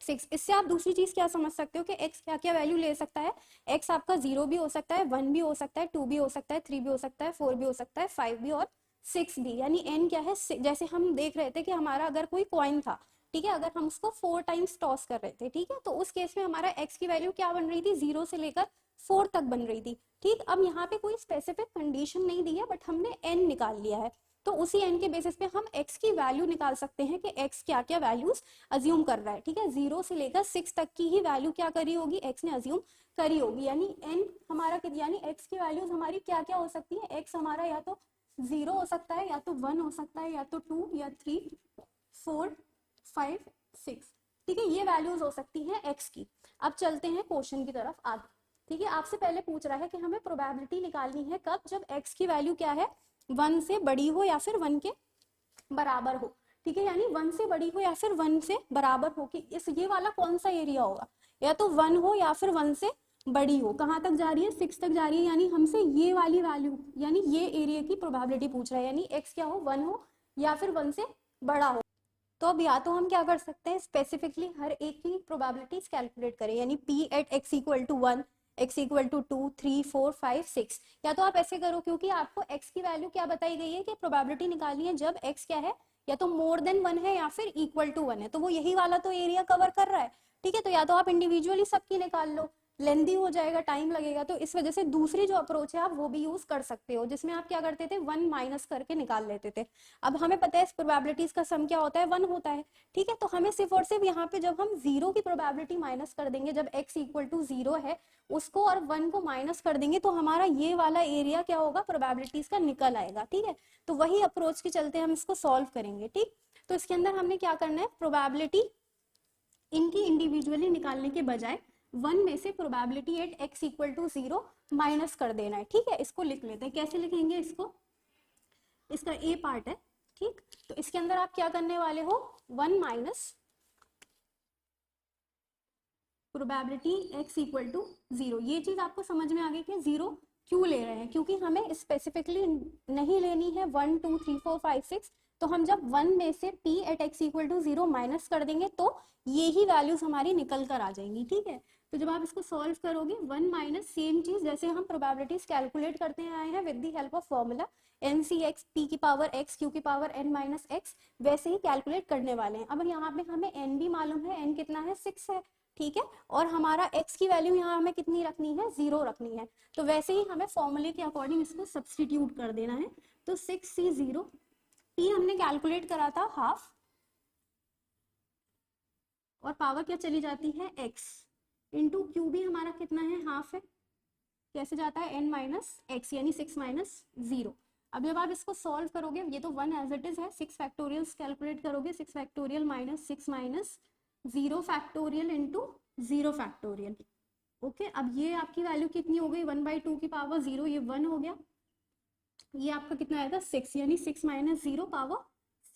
6। इससे आप दूसरी चीज क्या समझ सकते हो कि x क्या क्या वैल्यू ले सकता है, x आपका 0 भी हो सकता है, 1 भी हो सकता है, 2 भी हो सकता है, 3 भी हो सकता है, 4 भी हो सकता है, 5 भी और 6 भी। यानी n क्या है, जैसे हम देख रहे थे कि हमारा अगर कोई कॉइन था, ठीक है, अगर हम उसको 4 टाइम्स टॉस कर रहे थे, ठीक है, तो उस केस में हमारा x की वैल्यू क्या बन रही थी, 0 से लेकर 4 तक बन रही थी। ठीक, अब यहाँ पे कोई स्पेसिफिक कंडीशन नहीं दी है, बट हमने n निकाल लिया है, तो उसी n के बेसिस पे हम x की वैल्यू निकाल सकते हैं कि x क्या क्या वैल्यूज अज्यूम कर रहा है। ठीक है, 0 से लेकर 6 तक की ही वैल्यू क्या करी होगी, x ने अज्यूम करी होगी। यानी n हमारा यानी x की वैल्यूज हमारी क्या क्या हो सकती है, x हमारा या तो 0 हो सकता है, या तो 1 हो सकता है, या तो 2 या 3 4 5 6। ठीक है, ये वैल्यूज हो सकती हैं x की। अब चलते हैं क्वेश्चन की तरफ आगे। ठीक है, आपसे पहले पूछ रहा है कि हमें प्रोबेबिलिटी निकालनी है कब, जब x की वैल्यू क्या है 1 से बड़ी हो या फिर 1 के बराबर हो। ठीक है, यानी 1 से बड़ी हो या फिर 1 से बराबर हो, कि इस ये वाला कौन सा एरिया होगा, या तो 1 हो या फिर 1 से बड़ी हो। कहाँ तक जा रही है, 6 तक जा रही है, यानी हमसे ये वाली वैल्यू यानी ये एरिया की प्रोबेबिलिटी पूछ रहा है, यानी x क्या हो 1 हो या फिर 1 से बड़ा हो। तो अब या तो हम क्या कर सकते हैं, स्पेसिफिकली हर एक की प्रोबेबिलिटीज कैलकुलेट करें, यानी p at x equal to 1, x equal to 2, 3, 4, 5, 6। या तो आप ऐसे करो, क्योंकि आपको x की वैल्यू क्या बताई गई है कि प्रोबेबिलिटी निकालनी है जब x क्या है, या तो मोर देन 1 है या फिर इक्वल टू 1 है, तो वो यही वाला तो एरिया कवर कर रहा है। ठीक है, तो या तो आप इंडिविजुअली सबकी निकाल लो, लेंदी हो जाएगा, टाइम लगेगा, तो इस वजह से दूसरी जो अप्रोच है आप वो भी यूज कर सकते हो, जिसमें आप क्या करते थे 1 माइनस करके निकाल लेते थे। अब हमें पता है इस प्रोबेबिलिटीज का सम क्या होता है, 1 होता है। ठीक है, तो हमें सिर्फ और सिर्फ यहाँ पे जब हम 0 की प्रोबेबिलिटी माइनस कर देंगे, जब x इक्वल टू 0 है उसको और 1 को माइनस कर देंगे, तो हमारा ये वाला एरिया क्या होगा, प्रोबेबिलिटीज का निकल आएगा। ठीक है, तो वही अप्रोच के चलते हम इसको सॉल्व करेंगे। ठीक, तो इसके अंदर हमने क्या करना है, प्रोबेबिलिटी इनकी इंडिविजुअली निकालने के बजाय 1 में से probability at x equal to 0 minus कर देना है। ठीक है, इसको लिख लेते हैं, कैसे लिखेंगे इसको, इसका a पार्ट है। ठीक, तो इसके अंदर आप क्या करने वाले हो, 1 minus probability x equal to 0। ये चीज आपको समझ में आ गई कि 0 क्यों ले रहे हैं, क्योंकि हमें स्पेसिफिकली नहीं लेनी है 1 2 3 4 5 6, तो हम जब 1 में से p at x equal to 0 minus कर देंगे तो ये ही वैल्यूज हमारी निकल कर आ जाएंगी। ठीक है, तो जब आप इसको सॉल्व करोगे 1 माइनस, सेम चीज जैसे हम प्रोबेबिलिटीज कैलकुलेट करते आए हैं with the help of formula NCx p की पावर x q की पावर n माइनस x, वैसे ही कैलकुलेट करने वाले हैं। अब यहाँ पे हमें n भी मालूम है, n कितना है 6 है। ठीक है, और हमारा x की वैल्यू यहाँ हमें कितनी रखनी है, 0 रखनी है, तो वैसे ही हमें फॉर्मूले के अकॉर्डिंग इसको सब्सटीट्यूट कर देना है। तो 6c0, p हमने कैलकुलेट करा था हाफ, और पावर क्या चली जाती है x, इंटू क्यू भी हमारा कितना है, हाफ है, कैसे जाता है n माइनस एक्स, यानी 6 माइनस 0। अब जब आप इसको सॉल्व करोगे, ये तो 1 एज इट इज है, 6 फैक्टोरियल्स कैलकुलेट करोगे, 6 factorial minus 6 minus 0 factorial into 0 factorial. Okay, अब ये आपकी वैल्यू कितनी हो गई, 1/2 की पावर 0, ये 1 हो गया, ये आपका कितना आएगा 6, यानी 6 माइनस 0 पावर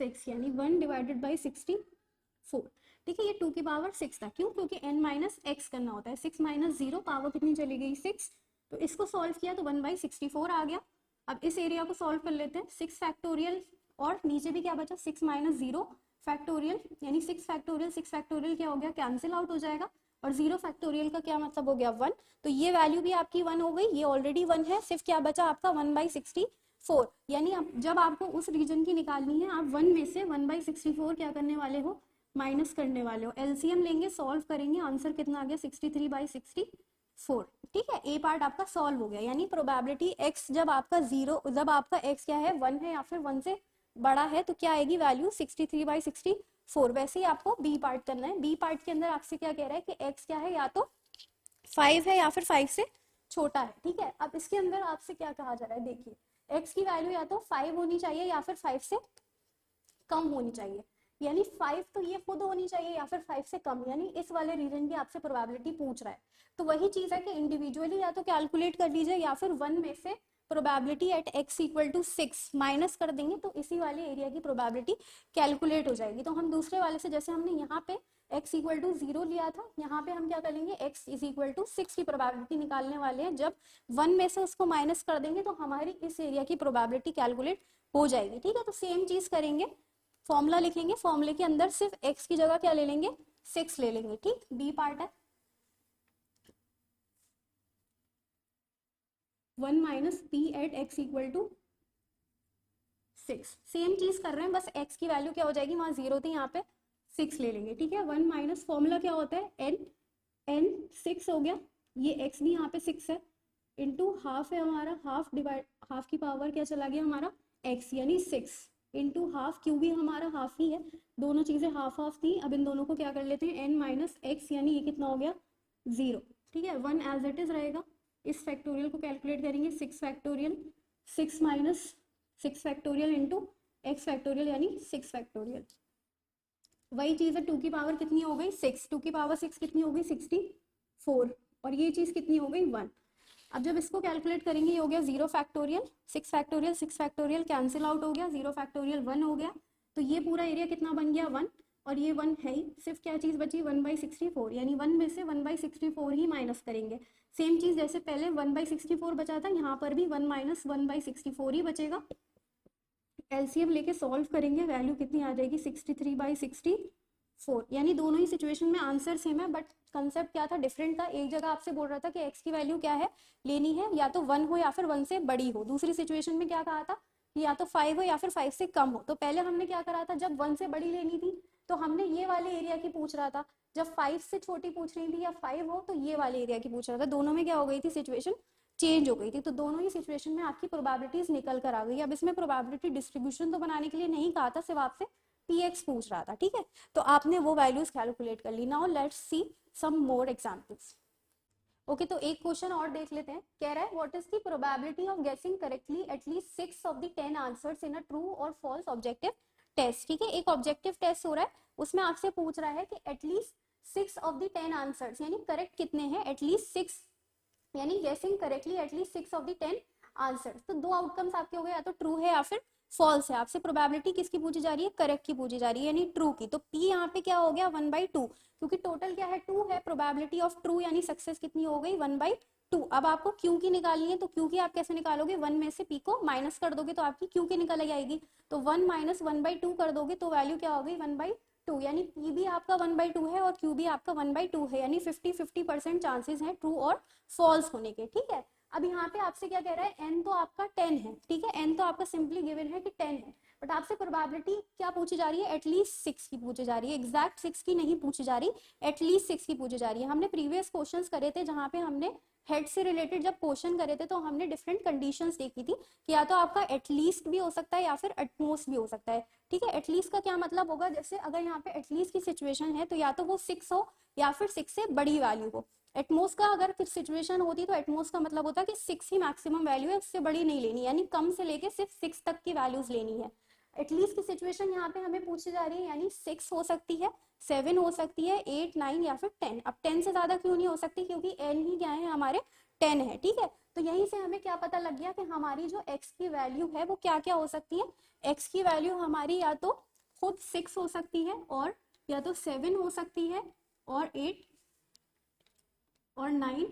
6, यानी 1 डिवाइडेड बाई 64। ठीक है, ये 2 की पावर 6 था, क्यों, क्योंकि n माइनस एक्स करना होता है। 6 माइनस 0 पावर कितनी चली गई 6, तो इसको सॉल्व किया तो 1/64 आ गया। अब इस एरिया को सॉल्व कर लेते हैं, 6 फैक्टोरियल और नीचे भी क्या बचा 6 माइनस 0 फैक्टोरियल, यानी 6 फैक्टोरियल 6 फैक्टोरियल क्या हो गया, कैंसिल आउट हो जाएगा, और 0 फैक्टोरियल का क्या मतलब हो गया 1, तो ये वैल्यू भी आपकी 1 हो गई, ये ऑलरेडी 1 है, सिर्फ क्या बचा आपका 1/64, यानी जब आपको उस रीजन की निकालनी है, आप 1 में से 1/64 क्या करने वाले हो, माइनस करने वाले हो। एलसीएम लेंगे, सॉल्व करेंगे, आंसर कितना आ गया 63/64। ठीक है, ए पार्ट आपका सॉल्व हो गया, यानी प्रोबेबिलिटी एक्स जब आपका 0, जब आपका एक्स क्या है 1 है या फिर 1 से बड़ा है, तो क्या आएगी वैल्यू 63/64। वैसे ही आपको बी पार्ट करना है। बी पार्ट के अंदर आपसे क्या कह रहा है कि एक्स क्या है, या तो 5 है या फिर 5 से छोटा है। ठीक है, अब इसके अंदर आपसे क्या कहा जा रहा है, देखिए एक्स की वैल्यू या तो 5 होनी चाहिए या फिर 5 से कम होनी चाहिए, यानी 5 तो ये खुद होनी चाहिए या फिर 5 से कम, यानी इस वाले रीजन की आपसे प्रोबेबिलिटी पूछ रहा है। तो वही चीज है कि इंडिविजुअली या तो कैलकुलेट कर लीजिए, या फिर 1 में से probability at x equal to 6 minus कर देंगे, तो इसी वाले एरिया की प्रोबेबिलिटी कैलकुलेट हो जाएगी। तो हम दूसरे वाले से, जैसे हमने यहाँ पे x इक्वल टू 0 लिया था, यहाँ पे हम क्या करेंगे x इज इक्वल टू 6 की प्रोबेबिलिटी निकालने वाले हैं। जब 1 में से उसको माइनस कर देंगे तो हमारी इस एरिया की प्रोबेबिलिटी कैलकुलेट हो जाएगी। ठीक है, तो सेम चीज करेंगे, फॉर्मूला लिखेंगे, फॉर्मूले के अंदर सिर्फ x की जगह क्या ले लेंगे 6 ले लेंगे। ठीक, बी पार्ट है 1 minus p at x equal to 6। Same चीज कर रहे हैं, बस x की वैल्यू क्या हो जाएगी, वहां 0 थी, यहाँ पे 6 ले लेंगे। ठीक है, 1 माइनस फॉर्मूला क्या होता है n 6 हो गया, ये x भी यहाँ पे 6 है, इंटू हाफ है हमारा, हाफ डिवाइड, हाफ की पावर क्या चला गया हमारा x, यानी 6 इंटू हाफ, क्यू भी हमारा हाफ ही है, दोनों चीजें हाफ हाफ थी। अब इन दोनों को क्या कर लेते हैं n माइनस एक्स, यानी ये कितना हो गया 0। ठीक है, 1 एज इट इज रहेगा। इस फैक्टोरियल को कैलकुलेट करेंगे, 6 factorial, 6 minus 6 factorial into x factorial, यानी 6 फैक्टोरियल। वही चीज है, 2 की पावर कितनी हो गई 6, 2 की पावर 6 कितनी हो गई 64, और ये चीज कितनी हो गई 1। अब जब इसको कैलकुलेट करेंगे ये हो गया 0 factorial, 6 factorial, 6 factorial cancel out हो गया, 0 फैक्टोरियल 1 हो गया, तो ये पूरा एरिया कितना बन गया 1, और ये 1 है ही, सिर्फ क्या चीज बची 1/64, यानी 1 में से 1/64 ही माइनस करेंगे। सेम चीज जैसे पहले 1/64 बचा था, यहाँ पर भी 1 माइनस 1/64 ही बचेगा। एलसीएम लेके सॉल्व करेंगे, वैल्यू कितनी आ जाएगी 63/64, यानी दोनों ही सिचुएशन में आंसर सेम है, बट कंसेप्ट क्या था, डिफरेंट था। एक जगह आपसे बोल रहा था कि एक्स की वैल्यू क्या है लेनी है, या तो 1 हो या फिर 1 से बड़ी हो। दूसरी सिचुएशन में क्या कहा था कि या तो 5 हो या फिर 5 से कम हो। तो पहले हमने क्या करा था, जब 1 से बड़ी लेनी थी तो हमने ये वाले एरिया की पूछ रहा था, जब 5 से छोटी पूछ रही थी या 5 हो तो ये वाले एरिया की पूछ रहा था। दोनों में क्या हो गई थी, सिचुएशन चेंज हो गई थी। तो दोनों ही सिचुएशन में आपकी प्रोबेबिलिटीज निकल कर आ गई। अब इसमें प्रोबेबिलिटी डिस्ट्रीब्यूशन तो बनाने के लिए नहीं कहा था, सिर्फ आपसे पीएक्स पूछ रहा था, ठीक है। तो आपने वो वैल्यूज कैलकुलेट कर ली। Now let's see some more examples. Okay, तो एक क्वेश्चन और देख लेते हैं। कह रहा है what is the probability of guessing correctly at least 6 of the 10 answers in a true or false objective test. ठीक है, एक ऑब्जेक्टिव टेस्ट हो रहा है, उसमें आपसे पूछ रहा है कि एटलीस्ट 6 ऑफ द 10 आंसर्स, यानी करेक्ट कितने हैं, एटलीस्ट 6, यानी गेसिंग correctly at least 6 of the 10 answer. तो दो आउटकम्स आपके हो गए, या तो ट्रू है या फिर फॉल्स है। आपसे प्रोबेबिलिटी किसकी पूछी जा रही है, करेक्ट की पूछी जा रही है, यानी ट्रू की। तो पी यहाँ पे क्या हो गया 1/2, क्योंकि टोटल क्या है 2 है, प्रोबेबिलिटी ऑफ ट्रू यानी सक्सेस कितनी हो गई 1/2। अब आपको क्यू की निकालनी है, तो क्यू की आप कैसे निकालोगे, 1 में से पी को माइनस कर दोगे तो आपकी क्यू की निकल आएगी। तो 1 माइनस 1/2 कर दोगे तो वैल्यू क्या हो गई 1/2, यानी पी भी आपका 1/2 है और क्यू भी आपका 1/2 है, यानी 50-50% चांसेस हैं ट्रू और फॉल्स होने के। ठीक है, अब यहाँ पे आपसे क्या कह रहा है, एन तो आपका 10 है, ठीक है, एन तो आपका सिंपली गिवन है कि 10 है, बट आपसे प्रोबेबिलिटी क्या पूछी जा रही है, एटलीस्ट 6 की पूछी जा रही है। एग्जैक्ट 6 की नहीं पूछी जा रही, एटलीस्ट 6 की पूछी जा रही है। हमने प्रीवियस क्वेश्चंस करे थे जहाँ पे हमने हेड से रिलेटेड जब क्वेश्चन करे थे तो हमने डिफरेंट कंडीशंस देखी थी कि या तो आपका एटलीस्ट भी हो सकता है या फिर एटमोस्ट भी हो सकता है। ठीक है, एटलीस्ट का क्या मतलब होगा, जैसे अगर यहाँ पे एटलीस्ट की सिचुएशन है तो या तो वो 6 हो या फिर 6 से बड़ी वैल्यू हो। एटमोस्ट का अगर फिर सिचुएशन होती तो एटमोस्ट का मतलब होता कि 6 ही मैक्सिमम वैल्यू है, उससे बड़ी नहीं लेनी, यानी कम से लेके सिर्फ 6 तक की वैल्यूज लेनी है। एटलीस्ट की सिचुएशन यहाँ पे हमें पूछी जा रही है, यानी 6 हो सकती है, 7 हो सकती है, 8, 9 या फिर 10। अब 10 से ज्यादा क्यों नहीं हो सकती, क्योंकि एन ही क्या है हमारे 10 है। ठीक है, तो यहीं से हमें क्या पता लग गया कि हमारी जो x की वैल्यू है वो क्या क्या हो सकती है। x की वैल्यू हमारी या तो खुद 6 हो सकती है, और या तो 7 हो सकती है, और 8 और 9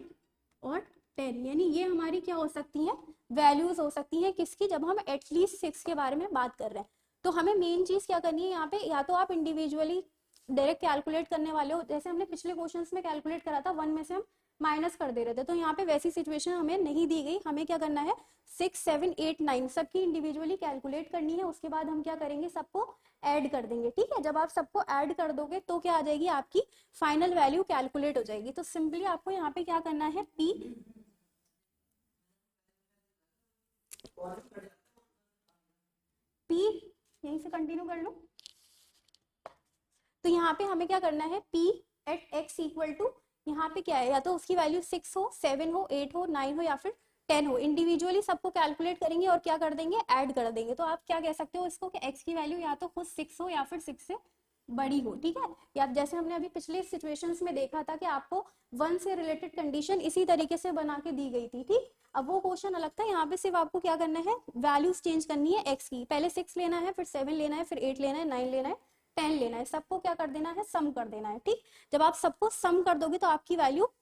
और 10, यानी ये हमारी क्या हो सकती है, वैल्यूज हो सकती हैं किसकी, जब हम एटलीस्ट 6 के बारे में बात कर रहे हैं। तो हमें मेन चीज क्या करनी है यहाँ पे, या तो आप इंडिविजुअली डायरेक्ट कैलकुलेट करने वाले हो, जैसे हमने पिछले क्वेश्चंस में कैलकुलेट करा था 1 में से हम माइनस कर दे रहे थे, तो यहाँ पे वैसी सिचुएशन हमें नहीं दी गई। हमें क्या करना है 6, 7, 8, 9 सबकी इंडिविजुअली कैलकुलेट करनी है, उसके बाद हम क्या करेंगे सबको ऐड कर देंगे। ठीक है, जब आप सबको ऐड कर दोगे तो क्या आ जाएगी, आपकी फाइनल वैल्यू कैलकुलेट हो जाएगी। तो सिंपली आपको यहाँ पे क्या करना है, पी यहीं से कंटिन्यू कर लो। तो यहाँ पे हमें क्या करना है, P at x equal to, यहाँ पे क्या है, या तो उसकी वैल्यू 6 हो, 7 हो, 8 हो, 9 हो या फिर 10 हो। इंडिविजुअली सबको कैलकुलेट करेंगे और क्या कर देंगे, ऐड कर देंगे। तो आप क्या कह सकते हो इसको कि x की वैल्यू या तो खुद 6 हो या फिर 6 से बड़ी हो। ठीक है, या जैसे हमने अभी पिछले सिचुएशंस में देखा था कि आपको 1 से रिलेटेड कंडीशन इसी तरीके से बना के दी गई थी। ठीक, अब वो क्वेश्चन अलग था, यहाँ पे सिर्फ आपको क्या करना है, वैल्यूज चेंज करनी है x की। पहले 6 लेना है, फिर 7 लेना है, फिर 8 लेना है, 9 लेना है, 10 लेना है, सबको क्या कर देना है, सम कर देना है। ठीक, जब आप सबको सम कर दोगे तो आपकी वैल्यू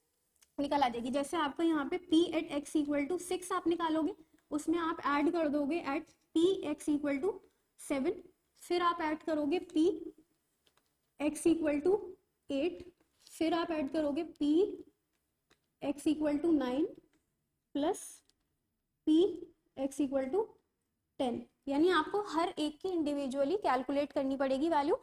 निकल आ जाएगी। जैसे आपको यहाँ पे p at x equal to 6 आप निकालोगे, उसमें आप ऐड कर दोगे at p x equal to 7, फिर आप ऐड करोगे p x इक्वल टू 8, फिर आप ऐड करोगे p x equal to 9 plus p x equal to 10। यानी आपको हर एक की इंडिविजुअली कैलकुलेट करनी पड़ेगी वैल्यू।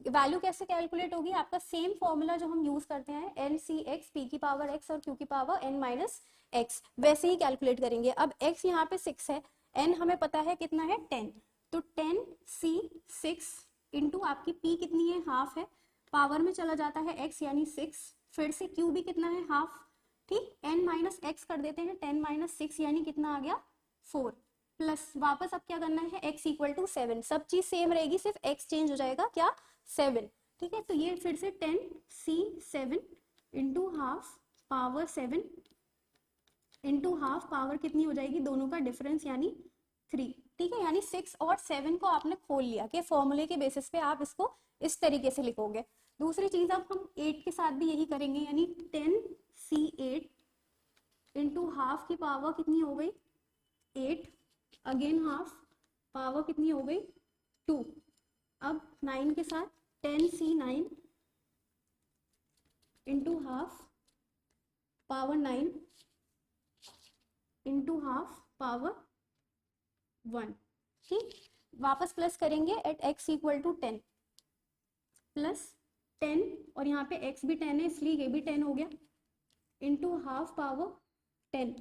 वैल्यू कैसे कैलकुलेट होगी, आपका सेम फॉर्मूला जो हम यूज करते हैं एन सी एक्स, पी की पावर एक्स और क्यू की पावर एन माइनस एक्स, वैसे ही कैलकुलेट करेंगे। अब x यहाँ पे 6 है, n हमें पता है कितना है 10, तो 10 c 6 इंटू आपकी p कितनी है, हाफ है, पावर में चला जाता है x यानी 6, फिर से q भी कितना है, हाफ। ठीक, n माइनस एक्स कर देते हैं, 10 माइनस 6 यानी कितना आ गया 4, प्लस वापस अब क्या करना है x इक्वल टू 7, सब चीज सेम रहेगी, सिर्फ x चेंज हो जाएगा क्या 7। ठीक है, तो ये फिर से 10c7 into half power 7 into half power कितनी हो जाएगी, दोनों का डिफरेंस यानी 3। ठीक है, यानी 6 और 7 को आपने खोल लिया कि फॉर्मूले के बेसिस पे आप इसको इस तरीके से लिखोगे। दूसरी चीज अब हम 8 के साथ भी यही करेंगे, यानी 10c8 इंटू हाफ की पावर कितनी हो गई 8, अगेन हाफ पावर कितनी हो गई 2। अब 9 के साथ 10c9 into half power 9 into half power 1। ठीक, वापस प्लस करेंगे at x equal to 10 plus 10, और यहाँ पे x भी 10 है इसलिए ये भी 10 हो गया, इंटू हाफ पावर 10,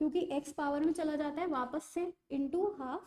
क्योंकि x पावर में चला जाता है वापस से, इंटू हाफ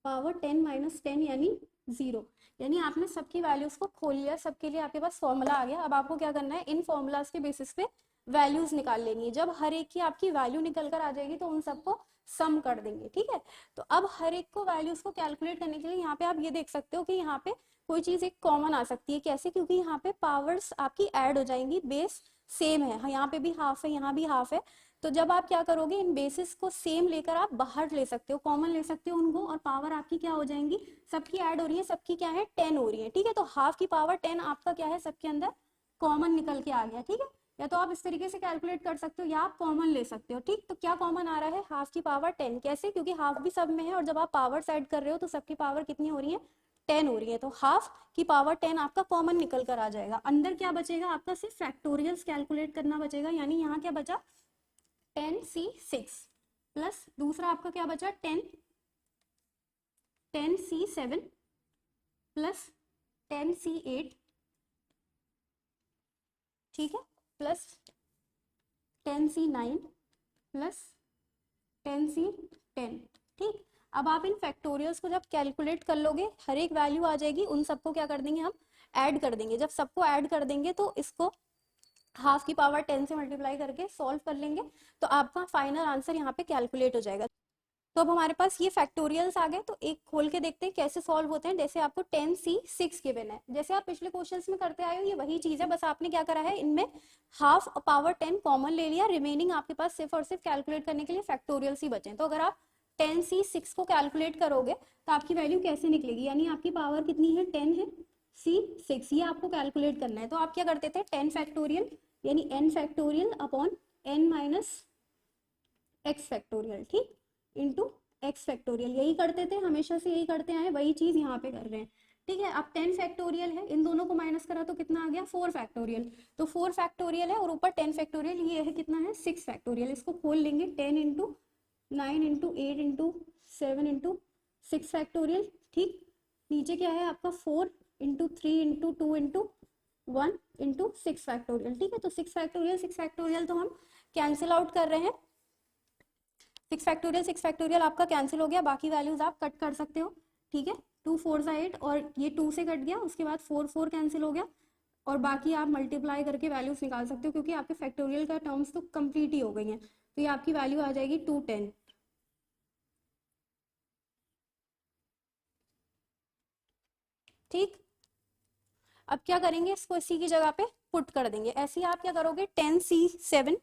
पावर 10 माइनस 10 यानी 0। यानी आपने सबकी वैल्यूज को खोल लिया, सबके लिए आपके पास फॉर्मूला आ गया। अब आपको क्या करना है, इन फॉर्मूलाज के बेसिस पे वैल्यूज निकाल लेनी है। जब हर एक की आपकी वैल्यू निकल कर आ जाएगी तो उन सबको सम कर देंगे। ठीक है, तो अब हर एक को वैल्यूज को कैलकुलेट करने के लिए यहाँ पे आप ये देख सकते हो कि यहाँ पे कोई चीज एक कॉमन आ सकती है। कैसे? क्योंकि यहाँ पे पावर्स आपकी ऐड हो जाएंगी, बेस सेम है, यहाँ पे भी हाफ है, यहाँ भी हाफ है। तो जब आप क्या करोगे, इन बेसिस को सेम लेकर आप बाहर ले सकते हो, कॉमन ले सकते हो उनको, और पावर आपकी क्या हो जाएंगी, सबकी ऐड हो रही है, सबकी क्या है 10 हो रही है। ठीक है, तो हाफ की पावर 10 आपका क्या है, सबके अंदर कॉमन निकल के आ गया। ठीक है, या तो आप इस तरीके से कैलकुलेट कर सकते हो या आप कॉमन ले सकते हो। ठीक, तो क्या कॉमन आ रहा है, हाफ की पावर 10। कैसे? क्योंकि हाफ भी सब में है और जब आप पावर ऐड कर रहे हो तो सबकी पावर कितनी हो रही है, 10 हो रही है। तो हाफ की पावर 10 आपका कॉमन निकल कर आ जाएगा। अंदर क्या बचेगा आपका, सिर्फ फैक्टोरियल्स कैलकुलेट करना बचेगा। यानी यहाँ क्या बचा, 10c6 प्लस दूसरा आपका क्या बचा 10c7 प्लस 10c8। ठीक है, प्लस 10c9 प्लस 10c10। ठीक, अब आप इन फैक्टोरियल्स को जब कैलकुलेट कर लोगे, हर एक वैल्यू आ जाएगी, उन सबको क्या कर देंगे हम, ऐड कर देंगे। जब सबको ऐड कर देंगे तो इसको हाफ की पावर 10 से मल्टीप्लाई करके सॉल्व कर लेंगे, तो आपका फाइनल आंसर यहाँ पे कैलकुलेट हो जाएगा। तो अब हमारे पास ये फैक्टोरियल्स आ गए, तो एक खोल के देखते हैं कैसे सॉल्व होते हैं। जैसे आपको 10c6 गिवन है, जैसे आप पिछले क्वेश्चंस में करते आए हो, ये वही चीज है, बस आपने क्या करा है, इनमें हाफ पावर 10 कॉमन ले लिया, रिमेनिंग आपके पास सिर्फ और सिर्फ कैलकुलेट करने के लिए फैक्टोरियल्स ही बचे। तो अगर आप 10c6 को कैलकुलेट करोगे तो आपकी वैल्यू कैसे निकलेगी, यानी आपकी पावर कितनी है, 10 है, c6 ये आपको कैलकुलेट करना है। तो आप क्या करते थे, 10 फैक्टोरियल यानी n factorial upon n minus x factorial, ठीक, इंटू x फैक्टोरियल, यही करते थे, हमेशा से यही करते आए, वही चीज यहाँ पे कर रहे हैं। ठीक है, अब 10 फैक्टोरियल है, इन दोनों को माइनस करा तो कितना आ गया, 4 फैक्टोरियल। तो 4 फैक्टोरियल है और ऊपर 10 फैक्टोरियल, ये है कितना है, 6 फैक्टोरियल। इसको खोल लेंगे, 10 into 9 into 8 into 7 into 6 factorial. ठीक, नीचे क्या है आपका 4 into 3 into 2 into 1 into 6 factorial. ठीक है, तो 6 फैक्टोरियल तो हम कैंसिल आउट कर रहे हैं, 6 फैक्टोरियल आपका कैंसिल हो गया, बाकी वैल्यूज आप कट कर सकते हो। ठीक है, 2 4 8 और ये 2 से कट गया, उसके बाद 4 4 कैंसिल हो गया, और बाकी आप मल्टीप्लाई करके वैल्यूज निकाल सकते हो, क्योंकि आपके फैक्टोरियल का टर्म्स तो कंप्लीट ही हो गई हैं। तो ये आपकी वैल्यू आ जाएगी 210। ठीक, अब क्या करेंगे, इसको इसी की जगह पे पुट कर देंगे। ऐसे ही आप क्या करोगे, 10c7